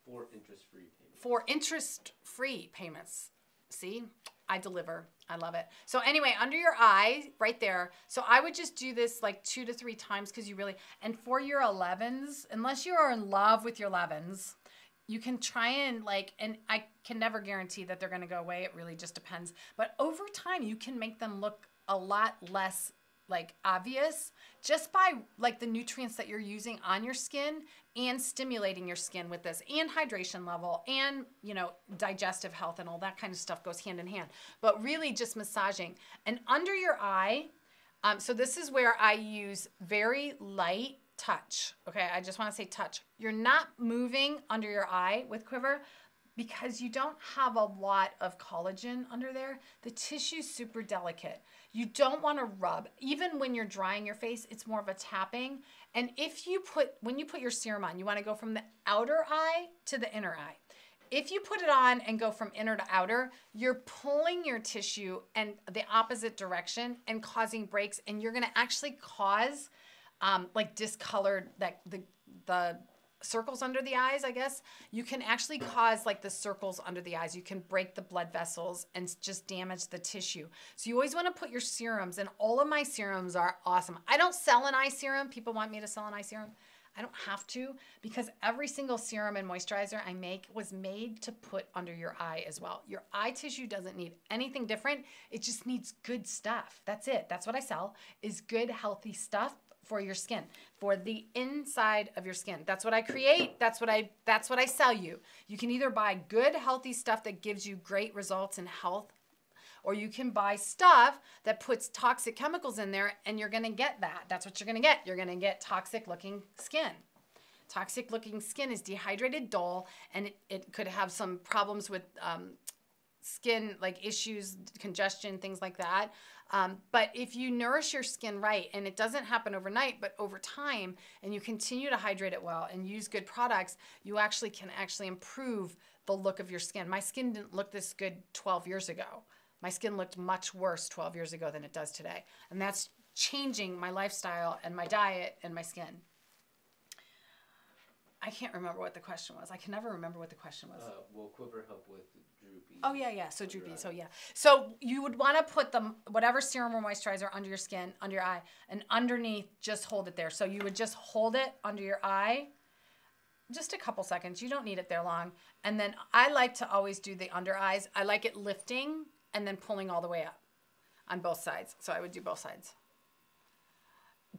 For interest-free payments. For interest-free payments. See, I deliver. I love it. So anyway, under your eye, right there. So I would just do this like 2 to 3 times because you really, and for your 11s, unless you are in love with your 11s, you can try and like, and I can never guarantee that they're going to go away. It really just depends. But over time, you can make them look a lot less like obvious just by like the nutrients that you're using on your skin and stimulating your skin with this, and hydration level, and you know, digestive health and all that kind of stuff goes hand in hand. But really just massaging. And under your eye, so this is where I use very light touch. Okay, I just want to say touch. You're not moving under your eye with quiver because you don't have a lot of collagen under there. The tissue's super delicate. You don't want to rub. Even when you're drying your face, it's more of a tapping. And when you put your serum on, you want to go from the outer eye to the inner eye. If you put it on and go from inner to outer, you're pulling your tissue in the opposite direction and causing breaks, and you're going to actually cause like discolored, that the circles under the eyes, I guess. You can actually cause like the circles under the eyes. You can break the blood vessels and just damage the tissue. So you always want to put your serums, and all of my serums are awesome. I don't sell an eye serum. People want me to sell an eye serum. I don't have to, because every single serum and moisturizer I make was made to put under your eye as well. Your eye tissue doesn't need anything different. It just needs good stuff. That's it. That's what I sell, is good, healthy stuff for your skin, for the inside of your skin. That's what I create. That's what I sell you. You can either buy good, healthy stuff that gives you great results in health, or you can buy stuff that puts toxic chemicals in there, and you're going to get that. That's what you're going to get. You're going to get toxic looking skin. Toxic looking skin is dehydrated, dull, and it could have some problems with skin like issues, congestion, things like that. But if you nourish your skin right, and it doesn't happen overnight, but over time, and you continue to hydrate it well and use good products, you can improve the look of your skin. My skin didn't look this good 12 years ago. My skin looked much worse 12 years ago than it does today. And that's changing my lifestyle and my diet and my skin. I can't remember what the question was. I can never remember what the question was. Will quiver help with droopy? Oh, yeah. So droopy. So, yeah. So you would want to put whatever serum or moisturizer under your skin, under your eye, and underneath, just hold it there. So you would just hold it under your eye just a couple seconds. You don't need it there long. And then I like to always do the under eyes. I like it lifting and then pulling all the way up on both sides. So I would do both sides.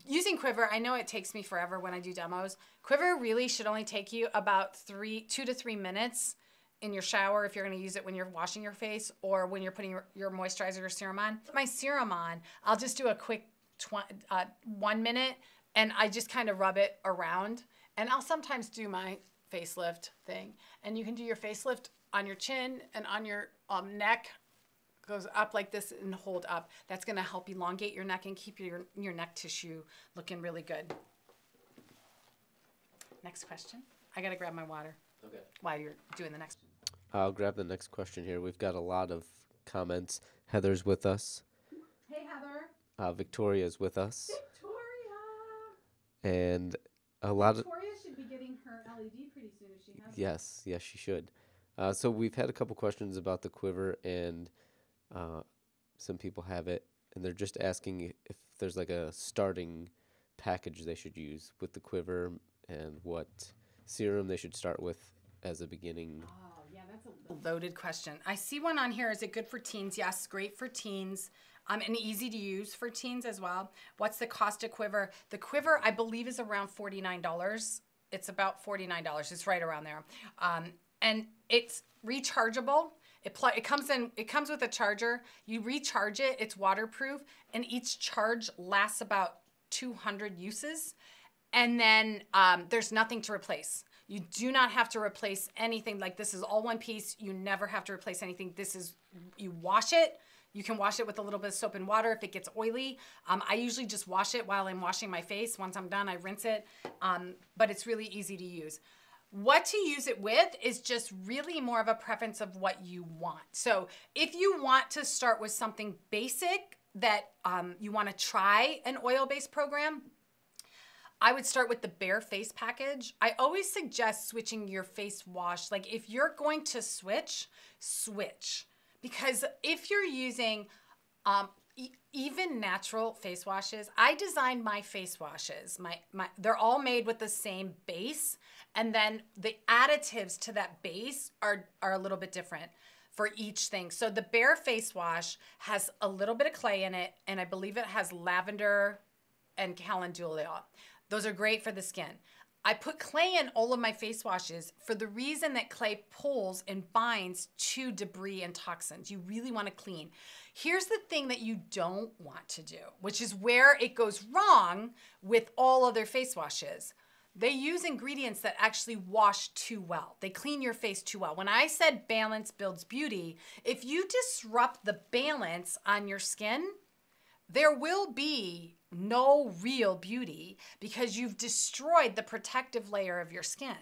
Using quiver, I know it takes me forever when I do demos. Quiver really should only take you about 2 to 3 minutes in your shower if you're going to use it when you're washing your face or when you're putting your moisturizer or serum on. Put my serum on, I'll just do a quick 1 minute, and I just kind of rub it around. And I'll sometimes do my facelift thing. And you can do your facelift on your chin and on your neck. Goes up like this and hold up. That's going to help elongate your neck and keep your neck tissue looking really good. Next question. I got to grab my water. Okay. While you're doing the next. I'll grab the next question here. We've got a lot of comments. Heather's with us. Hey, Heather. Victoria's with us. Victoria. And a lot of... Victoria should be getting her LED pretty soon if she has Yes, yes, she should. So we've had a couple questions about the quiver, and some people have it, and they're just asking if there's like a starting package they should use with the quiver and what serum they should start with as a beginning. Oh, yeah, that's a loaded question. I see one on here. Is it good for teens? Yes, great for teens. And easy to use for teens as well. What's the cost of quiver? The quiver, I believe, is around $49. It's about $49. It's right around there. And it's rechargeable. It comes with a charger. You recharge it. It's waterproof, and each charge lasts about 200 uses. And then there's nothing to replace. You do not have to replace anything. Like, this is all one piece. You never have to replace anything. You wash it. You can wash it with a little bit of soap and water if it gets oily. I usually just wash it while I'm washing my face. Once I'm done, I rinse it. But it's really easy to use. What to use it with is just really more of a preference of what you want. So if you want to start with something basic that you want to try an oil-based program, I would start with the Bare Face package. I always suggest switching your face wash. Like, if you're going to switch. Because if you're using even natural face washes, I designed my face washes. They're all made with the same base, and then the additives to that base are a little bit different for each thing. So the Bare Face Wash has a little bit of clay in it, and I believe it has lavender and calendula. Those are great for the skin. I put clay in all of my face washes for the reason that clay pulls and binds to debris and toxins. You really want to clean. Here's the thing that you don't want to do, which is where it goes wrong with all other face washes. They use ingredients that actually wash too well. They clean your face too well. When I said balance builds beauty, if you disrupt the balance on your skin, there will be no real beauty because you've destroyed the protective layer of your skin.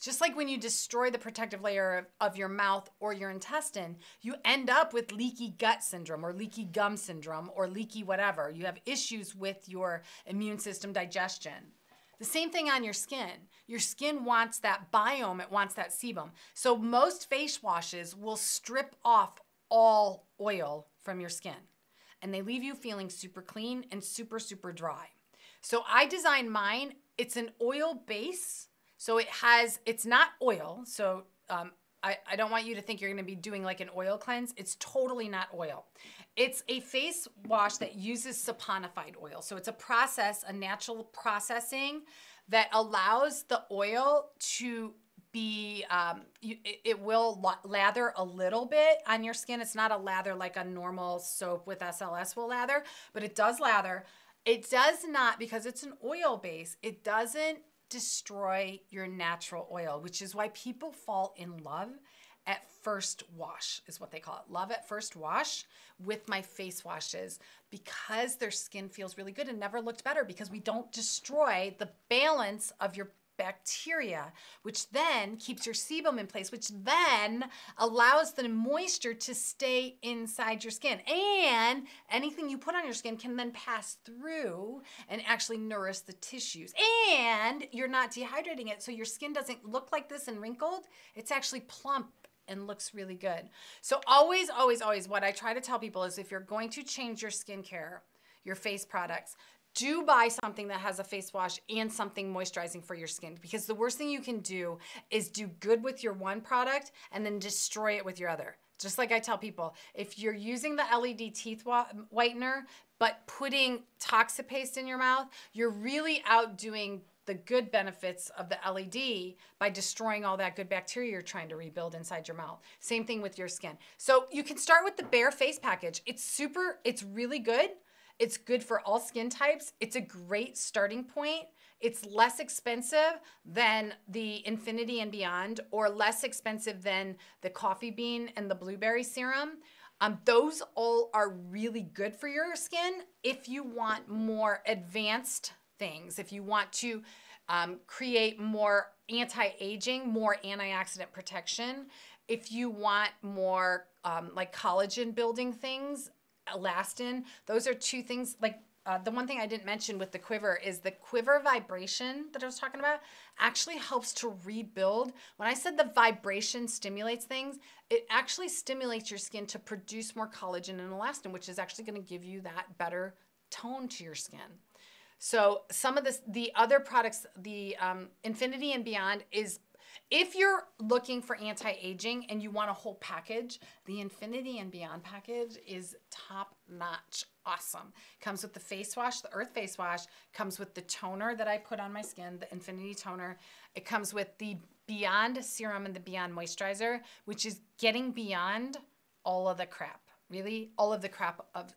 Just like when you destroy the protective layer of your mouth or your intestine, you end up with leaky gut syndrome or leaky gum syndrome or leaky whatever. You have issues with your immune system digestion. The same thing on your skin. Your skin wants that biome, it wants that sebum. So most face washes will strip off all oil from your skin, and they leave you feeling super clean and super, super dry. So I designed mine. It's an oil base. So it's not oil. So I don't want you to think you're gonna be doing like an oil cleanse. It's totally not oil. It's a face wash that uses saponified oil. So it's a natural processing that allows the oil to be, it will lather a little bit on your skin. It's not a lather like a normal soap with SLS will lather, but it does lather. It does not, because it's an oil base, it doesn't destroy your natural oil, which is why people fall in love at first wash, is what they call it. Love at first wash with my face washes, because their skin feels really good and never looked better, because we don't destroy the balance of your bacteria, which then keeps your sebum in place, which then allows the moisture to stay inside your skin. And anything you put on your skin can then pass through and actually nourish the tissues. And you're not dehydrating it, so your skin doesn't look like this and wrinkled. It's actually plump and looks really good. So always, always, always, what I try to tell people is, if you're going to change your skincare, your face products, do buy something that has a face wash and something moisturizing for your skin, because the worst thing you can do is do good with your one product and then destroy it with your other. Just like I tell people, if you're using the LED teeth whitener but putting toxic paste in your mouth, you're really outdoing the good benefits of the LED by destroying all that good bacteria you're trying to rebuild inside your mouth. Same thing with your skin. So you can start with the Bare Face package. It's really good. It's good for all skin types. It's a great starting point. It's less expensive than the Infinity and Beyond, or less expensive than the coffee bean and the blueberry serum. Those all are really good for your skin if you want more advanced things, if you want to create more anti-aging, more antioxidant protection, if you want more like collagen building things, elastin. Those are two things. Like the one thing I didn't mention with the quiver is the quiver vibration that I was talking about actually helps to rebuild. When I said the vibration stimulates things, it actually stimulates your skin to produce more collagen and elastin, which is actually going to give you that better tone to your skin. So some of the other products, the Infinity and Beyond is, if you're looking for anti-aging and you want a whole package, the Infinity and Beyond package is top notch. Awesome. Comes with the face wash, the Earth face wash, comes with the toner that I put on my skin, the Infinity toner. It comes with the Beyond serum and the Beyond moisturizer, which is getting beyond all of the crap. Really, all of the crap of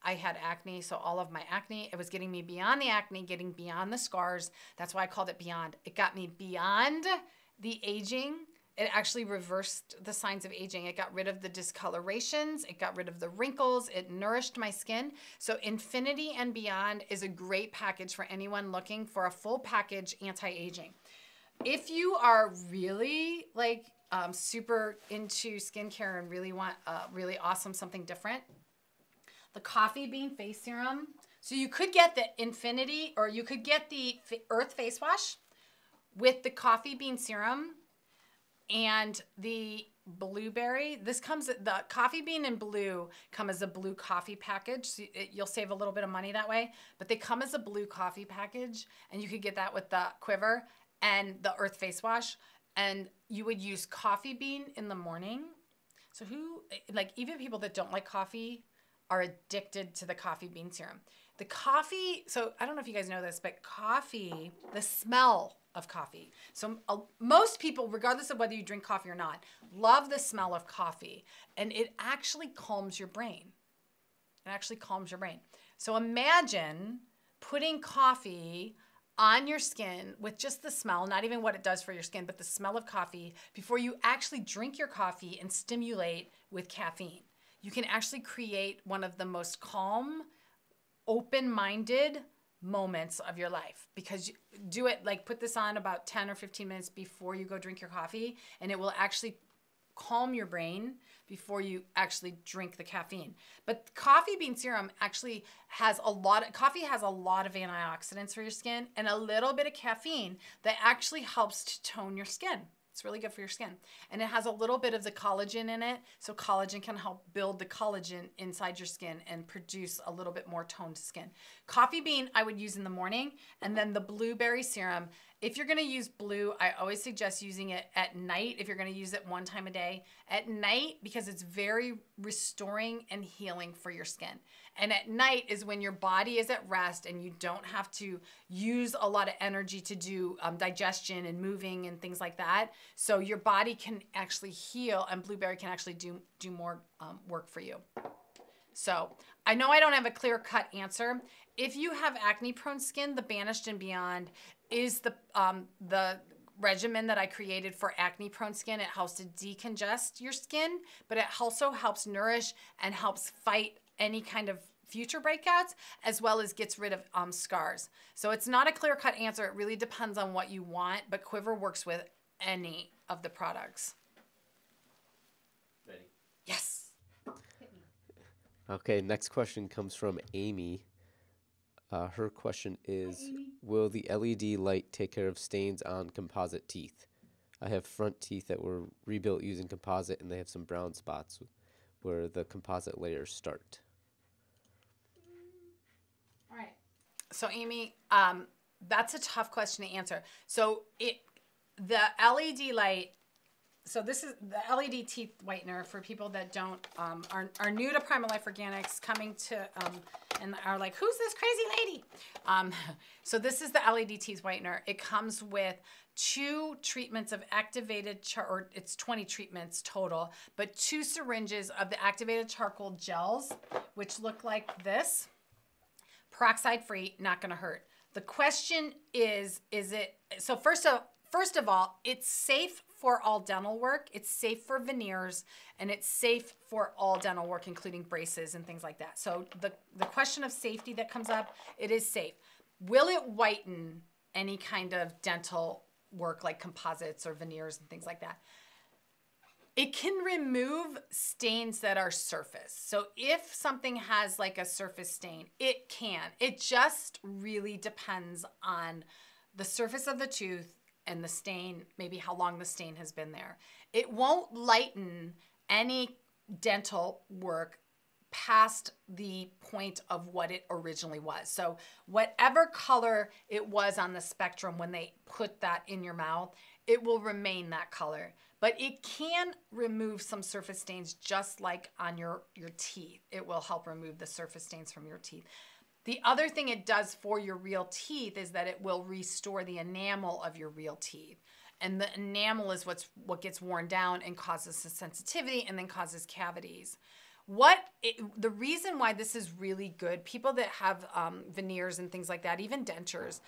I had acne, so all of my acne, it was getting me beyond the acne, getting beyond the scars. That's why I called it Beyond. It got me beyond the aging. It actually reversed the signs of aging. It got rid of the discolorations. It got rid of the wrinkles. It nourished my skin. So Infinity and Beyond is a great package for anyone looking for a full package anti-aging. If you are really like super into skincare and really want really awesome something different, the coffee bean face serum. So you could get the Infinity, or you could get the Earth face wash with the coffee bean serum and the blueberry. This comes, the coffee bean and blue come as a blue coffee package. So you'll save a little bit of money that way, but they come as a blue coffee package, and you could get that with the quiver and the Earth face wash. And you would use coffee bean in the morning. So who, like, even people that don't like coffee are addicted to the coffee bean serum. The coffee, so I don't know if you guys know this, but coffee, the smell of coffee. So most people, regardless of whether you drink coffee or not, love the smell of coffee. And it actually calms your brain. It actually calms your brain. So imagine putting coffee on your skin with just the smell, not even what it does for your skin, but the smell of coffee before you actually drink your coffee and stimulate with caffeine. You can actually create one of the most calm, open-minded moments of your life, because you do it, like, put this on about 10 or 15 minutes before you go drink your coffee, and it will actually calm your brain before you actually drink the caffeine. But coffee bean serum actually has coffee has a lot of antioxidants for your skin, and a little bit of caffeine that actually helps to tone your skin. It's really good for your skin. And it has a little bit of the collagen in it. So collagen can help build the collagen inside your skin and produce a little bit more toned skin. Coffee bean I would use in the morning. And then the blueberry serum. If you're going to use blue, I always suggest using it at night if you're going to use it one time a day. At night, because it's very restoring and healing for your skin. And at night is when your body is at rest and you don't have to use a lot of energy to do digestion and moving and things like that. So your body can actually heal, and blueberry can actually do more work for you. So I know I don't have a clear-cut answer. If you have acne-prone skin, the Banished and Beyond is the regimen that I created for acne-prone skin. It helps to decongest your skin, but it also helps nourish and helps fight any kind of future breakouts, as well as gets rid of scars. So it's not a clear-cut answer. It really depends on what you want, but Quiver works with any of the products. Ready? Yes. Okay, next question comes from Amy. Her question is, will the LED light take care of stains on composite teeth? I have front teeth that were rebuilt using composite, and they have some brown spots where the composite layers start. All right. So Amy, that's a tough question to answer. So the LED light, so this is the LED teeth whitener for people that don't are new to Primal Life Organics, coming to and are like, who's this crazy lady? So this is the LED teeth whitener. It comes with 2 treatments of activated or it's 20 treatments total, but 2 syringes of the activated charcoal gels, which look like this. Peroxide free, not going to hurt. The question is it, so first of all, it's safe for all dental work. It's safe for veneers, and it's safe for all dental work, including braces and things like that. So the question of safety that comes up, it is safe. Will it whiten any kind of dental work like composites or veneers and things like that? It can remove stains that are surface. So if something has like a surface stain, it can. It just really depends on the surface of the tooth and the stain, maybe how long the stain has been there. It won't lighten any dental work past the point of what it originally was. So whatever color it was on the spectrum when they put that in your mouth, it will remain that color. But it can remove some surface stains just like on your teeth. It will help remove the surface stains from your teeth. The other thing it does for your real teeth is that it will restore the enamel of your real teeth. And the enamel is what gets worn down and causes the sensitivity and then causes cavities. The reason why this is really good, people that have veneers and things like that, even dentures,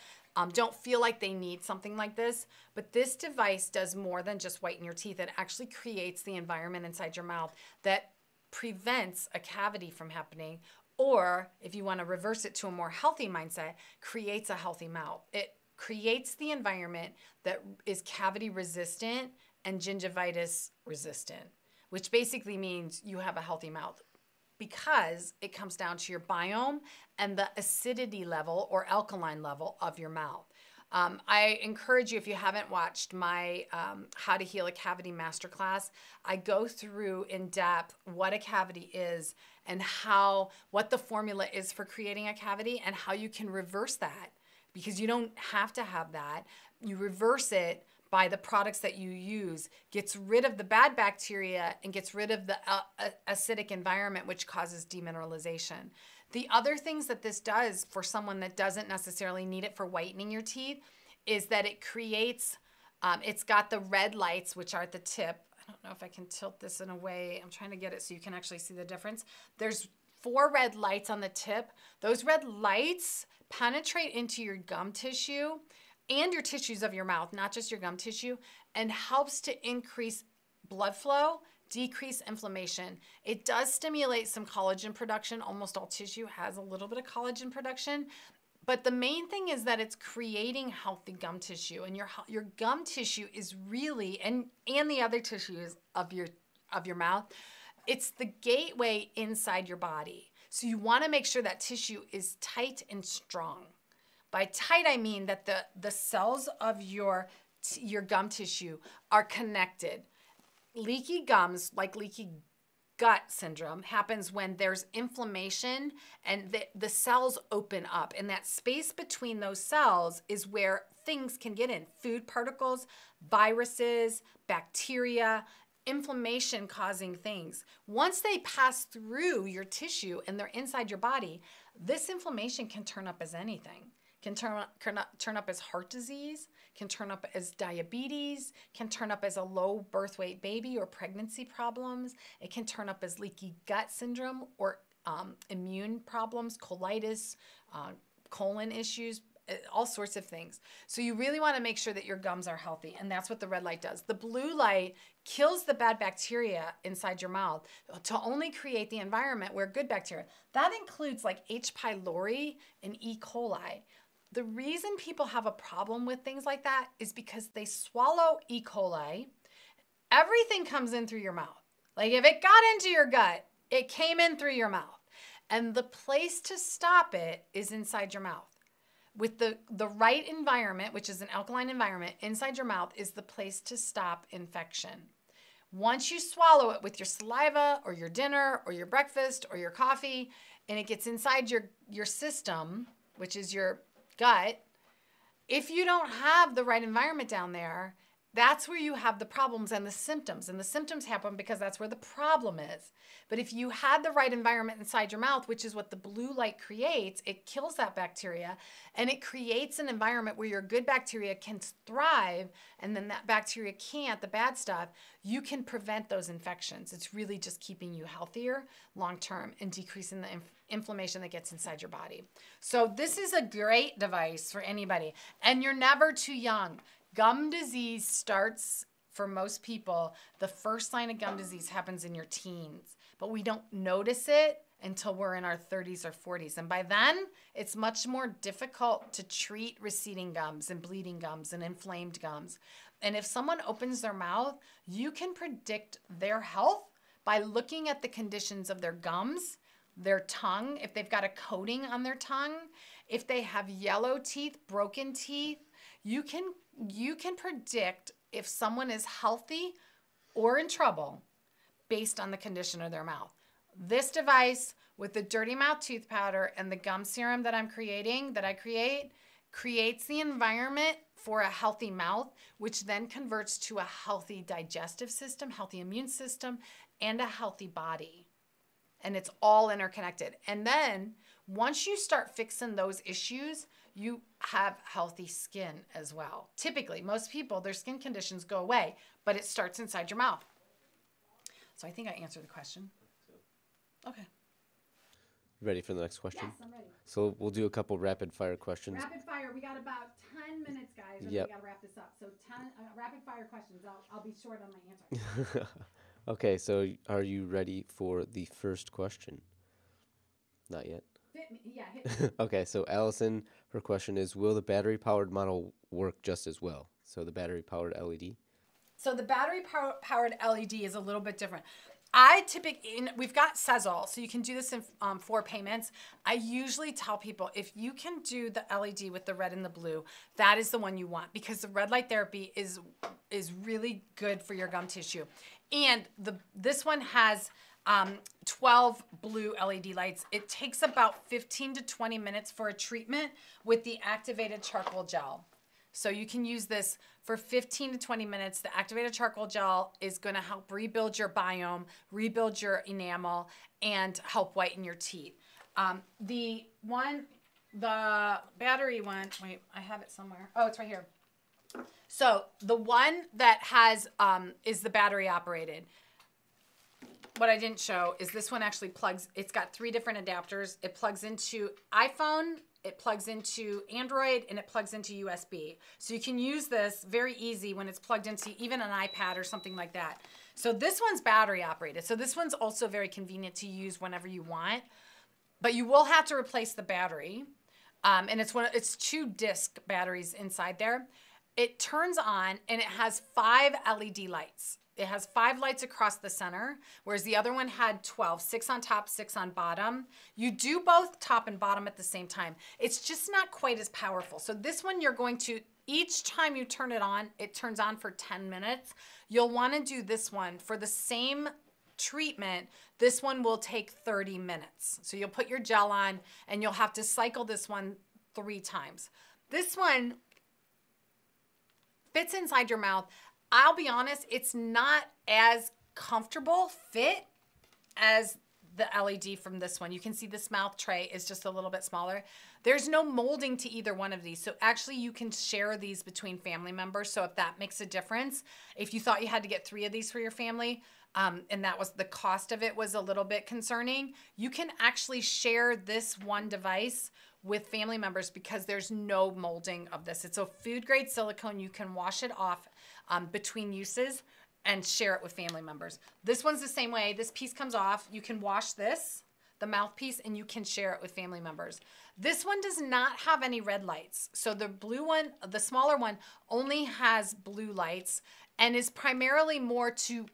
don't feel like they need something like this, but this device does more than just whiten your teeth. It actually creates the environment inside your mouth that prevents a cavity from happening, or if you want to reverse it to a more healthy mindset, creates a healthy mouth. It creates the environment that is cavity resistant and gingivitis resistant, which basically means you have a healthy mouth, because it comes down to your biome and the acidity level or alkaline level of your mouth. I encourage you, if you haven't watched my How to Heal a Cavity Masterclass, I go through in depth what a cavity is and what the formula is for creating a cavity and how you can reverse that, because you don't have to have that. You reverse it by the products that you use, gets rid of the bad bacteria and gets rid of the acidic environment, which causes demineralization. The other things that this does for someone that doesn't necessarily need it for whitening your teeth is that it creates, it's got the red lights, which are at the tip. I don't know if I can tilt this in a way. I'm trying to get it so you can actually see the difference. There's 4 red lights on the tip. Those red lights penetrate into your gum tissue and your tissues of your mouth, not just your gum tissue, and helps to increase blood flow, decrease inflammation. It does stimulate some collagen production. Almost all tissue has a little bit of collagen production, but the main thing is that it's creating healthy gum tissue, and your gum tissue is really, and the other tissues of your mouth, it's the gateway inside your body. So you want to make sure that tissue is tight and strong. By tight, I mean that the cells of your gum tissue are connected. Leaky gums, like leaky gut syndrome, happens when there's inflammation and the cells open up. And that space between those cells is where things can get in. Food particles, viruses, bacteria, inflammation causing things. Once they pass through your tissue and they're inside your body, this inflammation can turn up as anything. Can turn up as heart disease, can turn up as diabetes, can turn up as a low birth weight baby or pregnancy problems. It can turn up as leaky gut syndrome or immune problems, colitis, colon issues, all sorts of things. So you really want to make sure that your gums are healthy, and that's what the red light does. The blue light kills the bad bacteria inside your mouth to only create the environment where good bacteria, that includes like H. pylori and E. coli. The reason people have a problem with things like that is because they swallow E. coli. Everything comes in through your mouth. Like if it got into your gut, it came in through your mouth. And the place to stop it is inside your mouth. With the right environment, which is an alkaline environment, inside your mouth is the place to stop infection. Once you swallow it with your saliva or your dinner or your breakfast or your coffee, and it gets inside your system, which is your gut, if you don't have the right environment down there, that's where you have the problems and the symptoms. And the symptoms happen because that's where the problem is. But if you had the right environment inside your mouth, which is what the blue light creates, it kills that bacteria and it creates an environment where your good bacteria can thrive and then that bacteria can't, the bad stuff, you can prevent those infections. It's really just keeping you healthier long term and decreasing the inflammation that gets inside your body. So this is a great device for anybody. And you're never too young. Gum disease starts, for most people, the first sign of gum disease happens in your teens, but we don't notice it until we're in our 30s or 40s. And by then, it's much more difficult to treat receding gums and bleeding gums and inflamed gums. And if someone opens their mouth, you can predict their health by looking at the conditions of their gums, their tongue, if they've got a coating on their tongue, if they have yellow teeth, broken teeth. You can predict if someone is healthy or in trouble based on the condition of their mouth. This device with the Dirty Mouth Toothpowder and the Gum Serum that I create, creates the environment for a healthy mouth, which then converts to a healthy digestive system, healthy immune system, and a healthy body. And it's all interconnected. And then once you start fixing those issues, you have healthy skin as well. Typically, most people, their skin conditions go away, but it starts inside your mouth. So I think I answered the question. Okay. Ready for the next question? Yes, I'm ready. So we'll do a couple rapid fire questions. Rapid fire. We got about 10 minutes, guys. Yep. We got to wrap this up. So 10 rapid fire questions. I'll be short on my answer. Okay, so are you ready for the first question? Not yet. Hit me. Okay, so Allison, her question is, will the battery-powered model work just as well? So the battery-powered LED? So the battery-powered LED is a little bit different. We've got Sezzle, so you can do this in 4 payments. I usually tell people, if you can do the LED with the red and the blue, that is the one you want, because the red light therapy is really good for your gum tissue. And this one has 12 blue LED lights. It takes about 15 to 20 minutes for a treatment with the activated charcoal gel. So you can use this for 15 to 20 minutes. The activated charcoal gel is going to help rebuild your biome, rebuild your enamel, and help whiten your teeth. The battery one, wait, I have it somewhere. Oh, it's right here. So the one that has is the battery operated. What I didn't show is this one actually plugs. It's got 3 different adapters. It plugs into iPhone, it plugs into Android, and it plugs into USB. So you can use this very easy when it's plugged into even an iPad or something like that. So this one's battery operated. So this one's also very convenient to use whenever you want. But you will have to replace the battery. And it's 2 disc batteries inside there. It turns on and it has 5 LED lights. It has 5 lights across the center, whereas the other one had 12, 6 on top, 6 on bottom. You do both top and bottom at the same time. It's just not quite as powerful. So this one you're going to, each time you turn it turns on for 10 minutes. You'll want to do this one for the same treatment. This one will take 30 minutes. So you'll put your gel on and you'll have to cycle this one 3 times. This one fits inside your mouth. I'll be honest, it's not as comfortable fit as the LED from this one. You can see this mouth tray is just a little bit smaller. There's no molding to either one of these. So actually you can share these between family members. So if that makes a difference, if you thought you had to get 3 of these for your family, and that was the cost of it was a little bit concerning, you can actually share this one device with family members because there's no molding of this. It's a food grade silicone. You can wash it off between uses and share it with family members. This one's the same way. This piece comes off. You can wash this, the mouthpiece, and you can share it with family members. This one does not have any red lights. So the blue one, the smaller one, only has blue lights and is primarily more to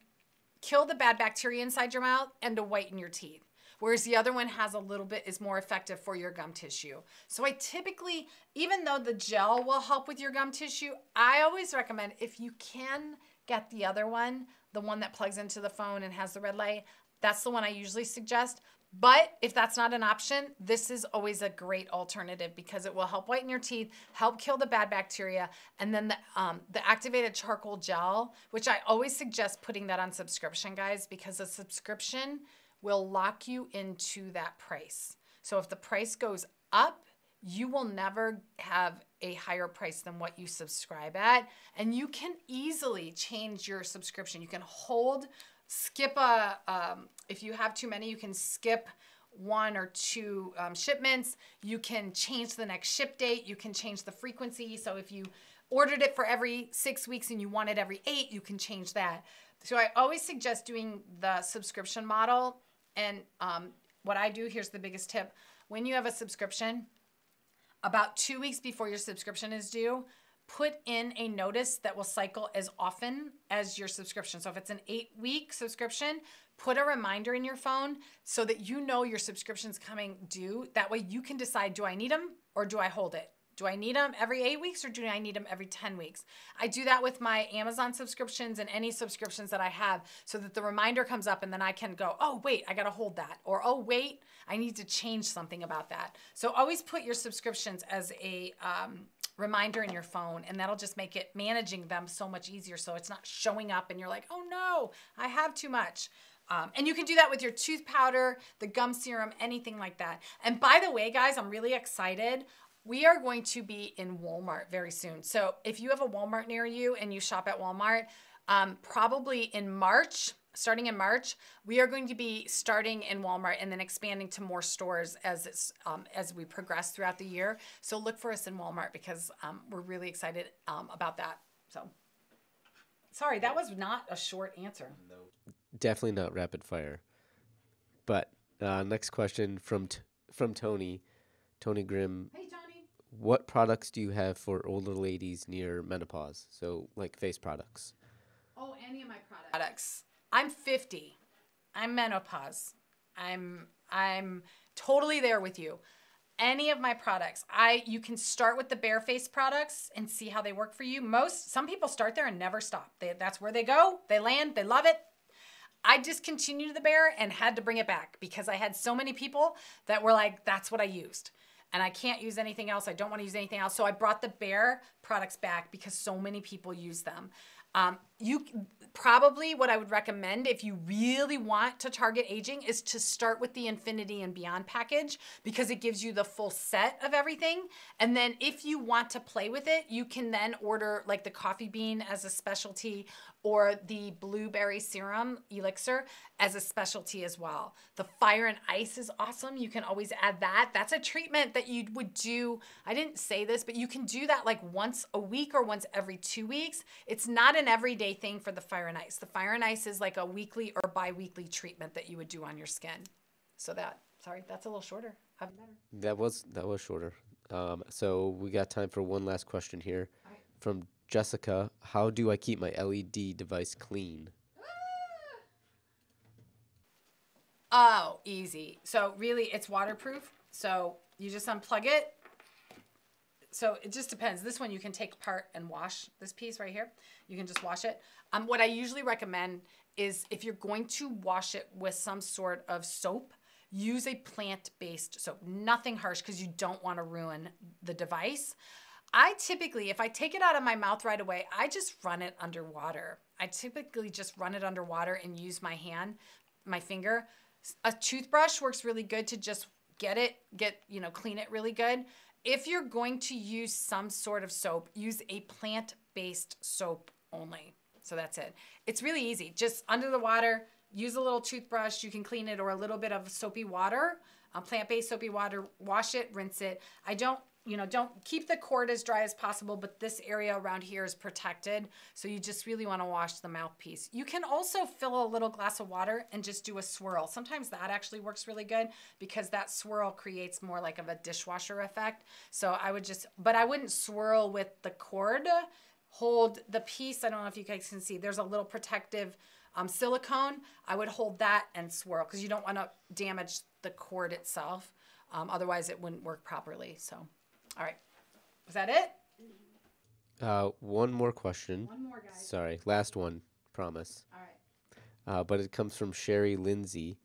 kill the bad bacteria inside your mouth and to whiten your teeth. Whereas the other one has a little bit, is more effective for your gum tissue. So I typically, even though the gel will help with your gum tissue, I always recommend, if you can get the other one, the one that plugs into the phone and has the red light, that's the one I usually suggest. But if that's not an option, this is always a great alternative because it will help whiten your teeth, help kill the bad bacteria, and then the activated charcoal gel, which I always suggest putting that on subscription, guys, because a subscription will lock you into that price. So if the price goes up, you will never have a higher price than what you subscribe at, and you can easily change your subscription. You can skip if you have too many, you can skip 1 or 2 shipments. You can change the next ship date. You can change the frequency. So if you ordered it for every 6 weeks and you want it every 8, you can change that. So I always suggest doing the subscription model. And what I do, here's the biggest tip. When you have a subscription, about 2 weeks before your subscription is due, put in a notice that will cycle as often as your subscription. So if it's an 8-week subscription, put a reminder in your phone so that you know your subscription's coming due. That way you can decide, do I need them or do I hold it? Do I need them every 8 weeks or do I need them every 10 weeks? I do that with my Amazon subscriptions and any subscriptions that I have so that the reminder comes up and then I can go, oh, wait, I got to hold that. Or, oh, wait, I need to change something about that. So always put your subscriptions as a reminder in your phone, and that'll just make it managing them so much easier. So it's not showing up and you're like, oh no, I have too much. And you can do that with your tooth powder, the gum serum, anything like that. And by the way, guys, I'm really excited. We are going to be in Walmart very soon. So if you have a Walmart near you and you shop at Walmart, probably in March, starting in March, we are going to be starting in Walmart and then expanding to more stores as we progress throughout the year. So look for us in Walmart because we're really excited about that. So, sorry, that was not a short answer. No, definitely not rapid fire. But next question from Tony Grimm. Hey, Johnny. What products do you have for older ladies near menopause? So like face products. Oh, any of my products. I'm 50. I'm menopause. I'm totally there with you. Any of my products. You can start with the bare face products and see how they work for you. Some people start there and never stop. That's where they go. They land. They love it. I discontinued the bare and had to bring it back because I had so many people that were like, that's what I used. And I can't use anything else. I don't want to use anything else. So I brought the bare products back because so many people use them. Probably what I would recommend if you really want to target aging is to start with the Infinity and Beyond package because it gives you the full set of everything. And then if you want to play with it, you can then order like the coffee bean as a specialty or the blueberry serum elixir as a specialty as well. The fire and ice is awesome. You can always add that. That's a treatment that you would do. I didn't say this, but you can do that like once a week or once every 2 weeks. It's not an everyday thing for the fire and ice. The fire and ice is like a weekly or bi-weekly treatment that you would do on your skin. So that's a little shorter. That was shorter. So we got time for one last question here from Jessica. How do I keep my LED device clean? Oh, easy. So really it's waterproof. So you just unplug it. So it just depends. This one you can take apart and wash this piece right here. You can just wash it. What I usually recommend is if you're going to wash it with some sort of soap, use a plant-based soap. Nothing harsh because you don't want to ruin the device. I typically, if I take it out of my mouth right away, I just run it underwater. I typically just run it underwater and use my finger. A toothbrush works really good to just clean it really good. If you're going to use some sort of soap, use a plant-based soap only. So that's it. It's really easy. Just under the water, use a little toothbrush. You can clean it or a little bit of soapy water, plant-based soapy water. Wash it, rinse it. Don't keep the cord as dry as possible, but this area around here is protected. So you just really want to wash the mouthpiece. You can also fill a little glass of water and just do a swirl. Sometimes that actually works really good because that swirl creates more like of a dishwasher effect. So but I wouldn't swirl with the cord. Hold the piece. I don't know if you guys can see, there's a little protective silicone. I would hold that and swirl because you don't want to damage the cord itself. Otherwise it wouldn't work properly. So. All right. Was that it? One more question. One more, guys. Sorry, last one, promise. All right. But it comes from Sherry Lindsay,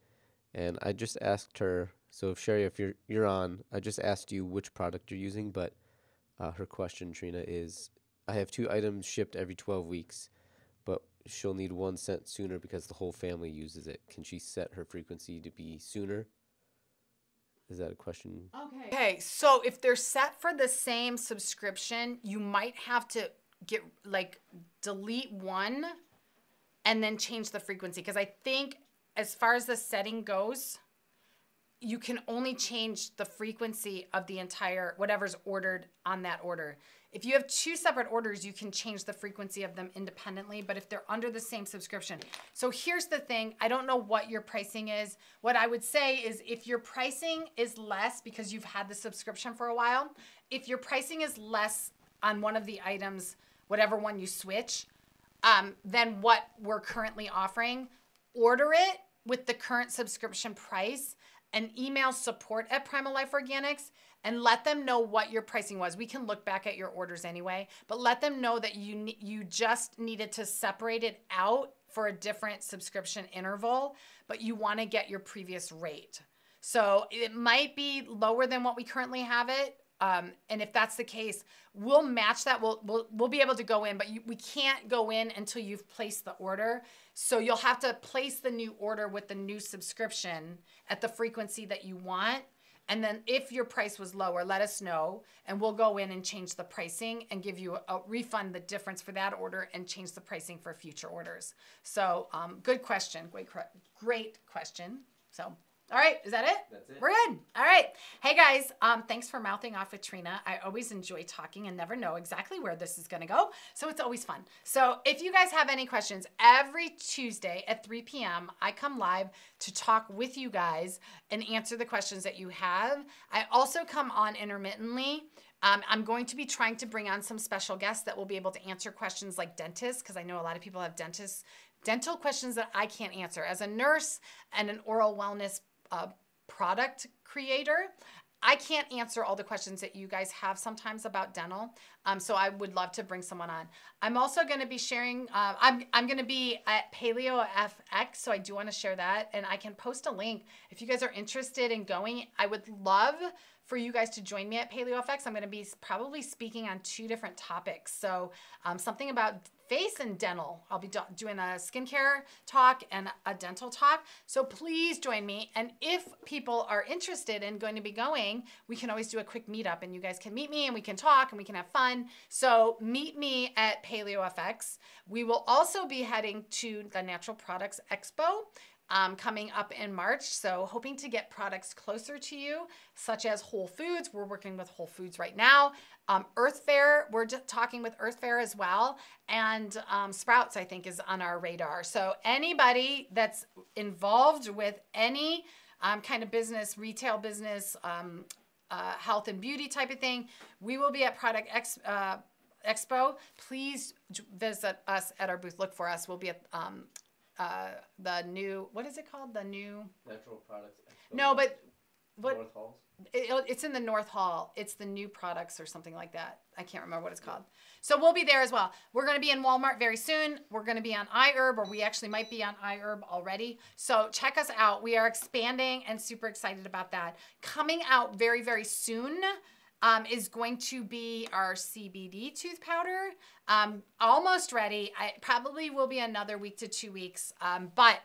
And I just asked her, so if Sherry, if you're on, I just asked you which product you're using, but her question, Trina, is I have 2 items shipped every 12 weeks, but she'll need one sent sooner because the whole family uses it. Can she set her frequency to be sooner? Is that a question? Okay, so if they're set for the same subscription, you might have to delete one and then change the frequency. Because I think as far as the setting goes, you can only change the frequency of the entire, whatever's ordered on that order. If you have 2 separate orders, you can change the frequency of them independently, but if they're under the same subscription. So here's the thing. I don't know what your pricing is. What I would say is if your pricing is less because you've had the subscription for a while, if your pricing is less on one of the items, whatever one you switch, than what we're currently offering, order it with the current subscription price and email support at Primal Life Organics and let them know what your pricing was. We can look back at your orders anyway, but let them know that you just needed to separate it out for a different subscription interval, but you want to get your previous rate. So it might be lower than what we currently have it. And if that's the case, we'll match that. We'll be able to go in, but we can't go in until you've placed the order. So you'll have to place the new order with the new subscription at the frequency that you want. And then if your price was lower, let us know and we'll go in and change the pricing and give you a refund the difference for that order and change the pricing for future orders. So good question. Great question. So all right, is that it? That's it. We're good. All right. Hey guys, thanks for mouthing off with Trina. I always enjoy talking and never know exactly where this is going to go, so it's always fun. So if you guys have any questions, every Tuesday at 3 p.m., I come live to talk with you guys and answer the questions that you have. I also come on intermittently. I'm going to be trying to bring on some special guests that will be able to answer questions like dentists, because I know a lot of people have dental questions that I can't answer. As a nurse and an oral wellness product creator, I can't answer all the questions that you guys have sometimes about dental. So I would love to bring someone on. I'm also going to be sharing, I'm going to be at Paleo FX. So I do want to share that and I can post a link. If you guys are interested in going, I would love for you guys to join me at Paleo FX. I'm going to be probably speaking on 2 different topics. So something about face and dental. I'll be doing a skincare talk and a dental talk. So please join me. And if people are interested in going to be going, we can always do a quick meetup and you guys can meet me and we can talk and we can have fun. So meet me at Paleo FX. We will also be heading to the Natural Products Expo coming up in March. So hoping to get products closer to you, such as Whole Foods. We're working with Whole Foods right now. Earth Fare, we're talking with Earth Fare as well. And Sprouts, I think, is on our radar. So anybody that's involved with any kind of business, retail business, health and beauty type of thing, we will be at Product Expo. Please visit us at our booth. Look for us. We'll be at the new, what is it called? The new Natural Products Expo. No, but what? North Halls? It's in the North Hall. It's the new products or something like that. I can't remember what it's called. So we'll be there as well. We're going to be in Walmart very soon. We're going to be on iHerb, or we actually might be on iHerb already. So check us out. We are expanding and super excited about that. Coming out very, very soon is going to be our CBD tooth powder. Almost ready. I probably will be another week to 2 weeks, but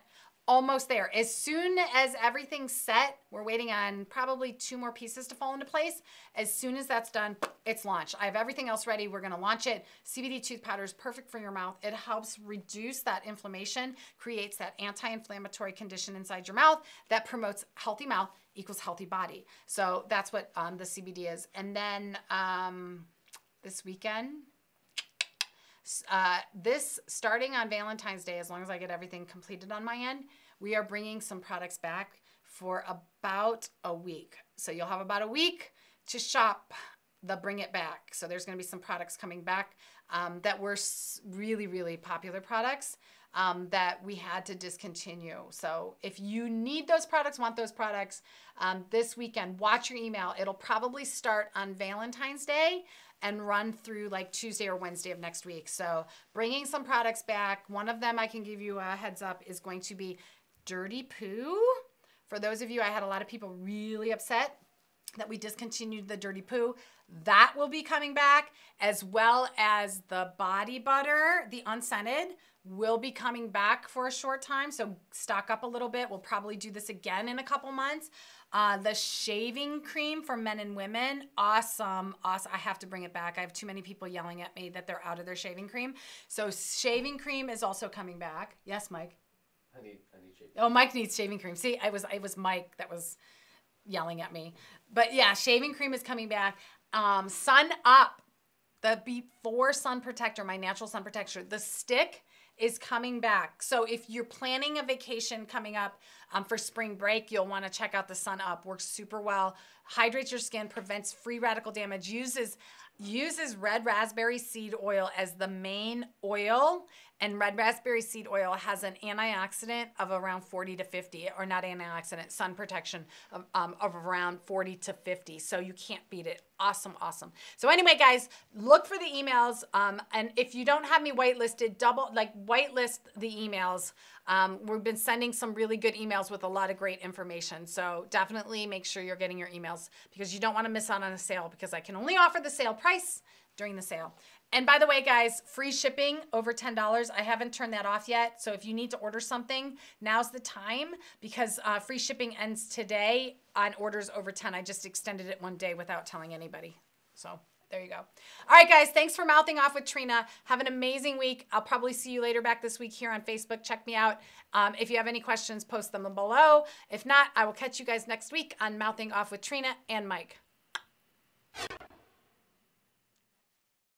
almost there. As soon as everything's set, we're waiting on probably 2 more pieces to fall into place. As soon as that's done, it's launched. I have everything else ready. We're going to launch it. CBD tooth powder is perfect for your mouth. It helps reduce that inflammation, creates that anti-inflammatory condition inside your mouth that promotes healthy mouth equals healthy body. So that's what the CBD is. And then this weekend, this starting on Valentine's Day, as long as I get everything completed on my end, we are bringing some products back for about a week. So you'll have about a week to shop the Bring It Back. So there's going to be some products coming back that were really, really popular products that we had to discontinue. So if you need those products, want those products this weekend, watch your email. It'll probably start on Valentine's Day and run through like Tuesday or Wednesday of next week. So bringing some products back. One of them I can give you a heads up is going to be Dirty Poo For those of you, I had a lot of people really upset that we discontinued the Dirty Poo. That will be coming back, as well as the body butter, the unscented, will be coming back for a short time. So stock up a little bit. We'll probably do this again in a couple months. The shaving cream for men and women, awesome. I have to bring it back. I have too many people yelling at me that they're out of their shaving cream. So shaving cream is also coming back. Yes, Mike? I need shaving. Oh, Mike needs shaving cream. See, it was Mike that was yelling at me. But yeah, shaving cream is coming back. Sun Up, the Before Sun Protector, my natural sun protector, the stick is coming back. So if you're planning a vacation coming up for spring break, you'll want to check out the Sun Up. Works super well. Hydrates your skin, prevents free radical damage, uses red raspberry seed oil as the main oil, and red raspberry seed oil has an antioxidant of around 40 to 50, or not antioxidant, sun protection of around 40 to 50. So you can't beat it. Awesome. So anyway, guys, look for the emails. And if you don't have me whitelisted, whitelist the emails. We've been sending some really good emails with a lot of great information. So definitely make sure you're getting your emails, because you don't want to miss out on a sale, because I can only offer the sale price during the sale. And by the way, guys, free shipping over $10. I haven't turned that off yet. So if you need to order something, now's the time, because free shipping ends today on orders over 10. I just extended it one day without telling anybody. So there you go. All right, guys, thanks for mouthing off with Trina. Have an amazing week. I'll probably see you later back this week here on Facebook. Check me out. If you have any questions, post them below. If not, I will catch you guys next week on Mouthing Off with Trina and Mike.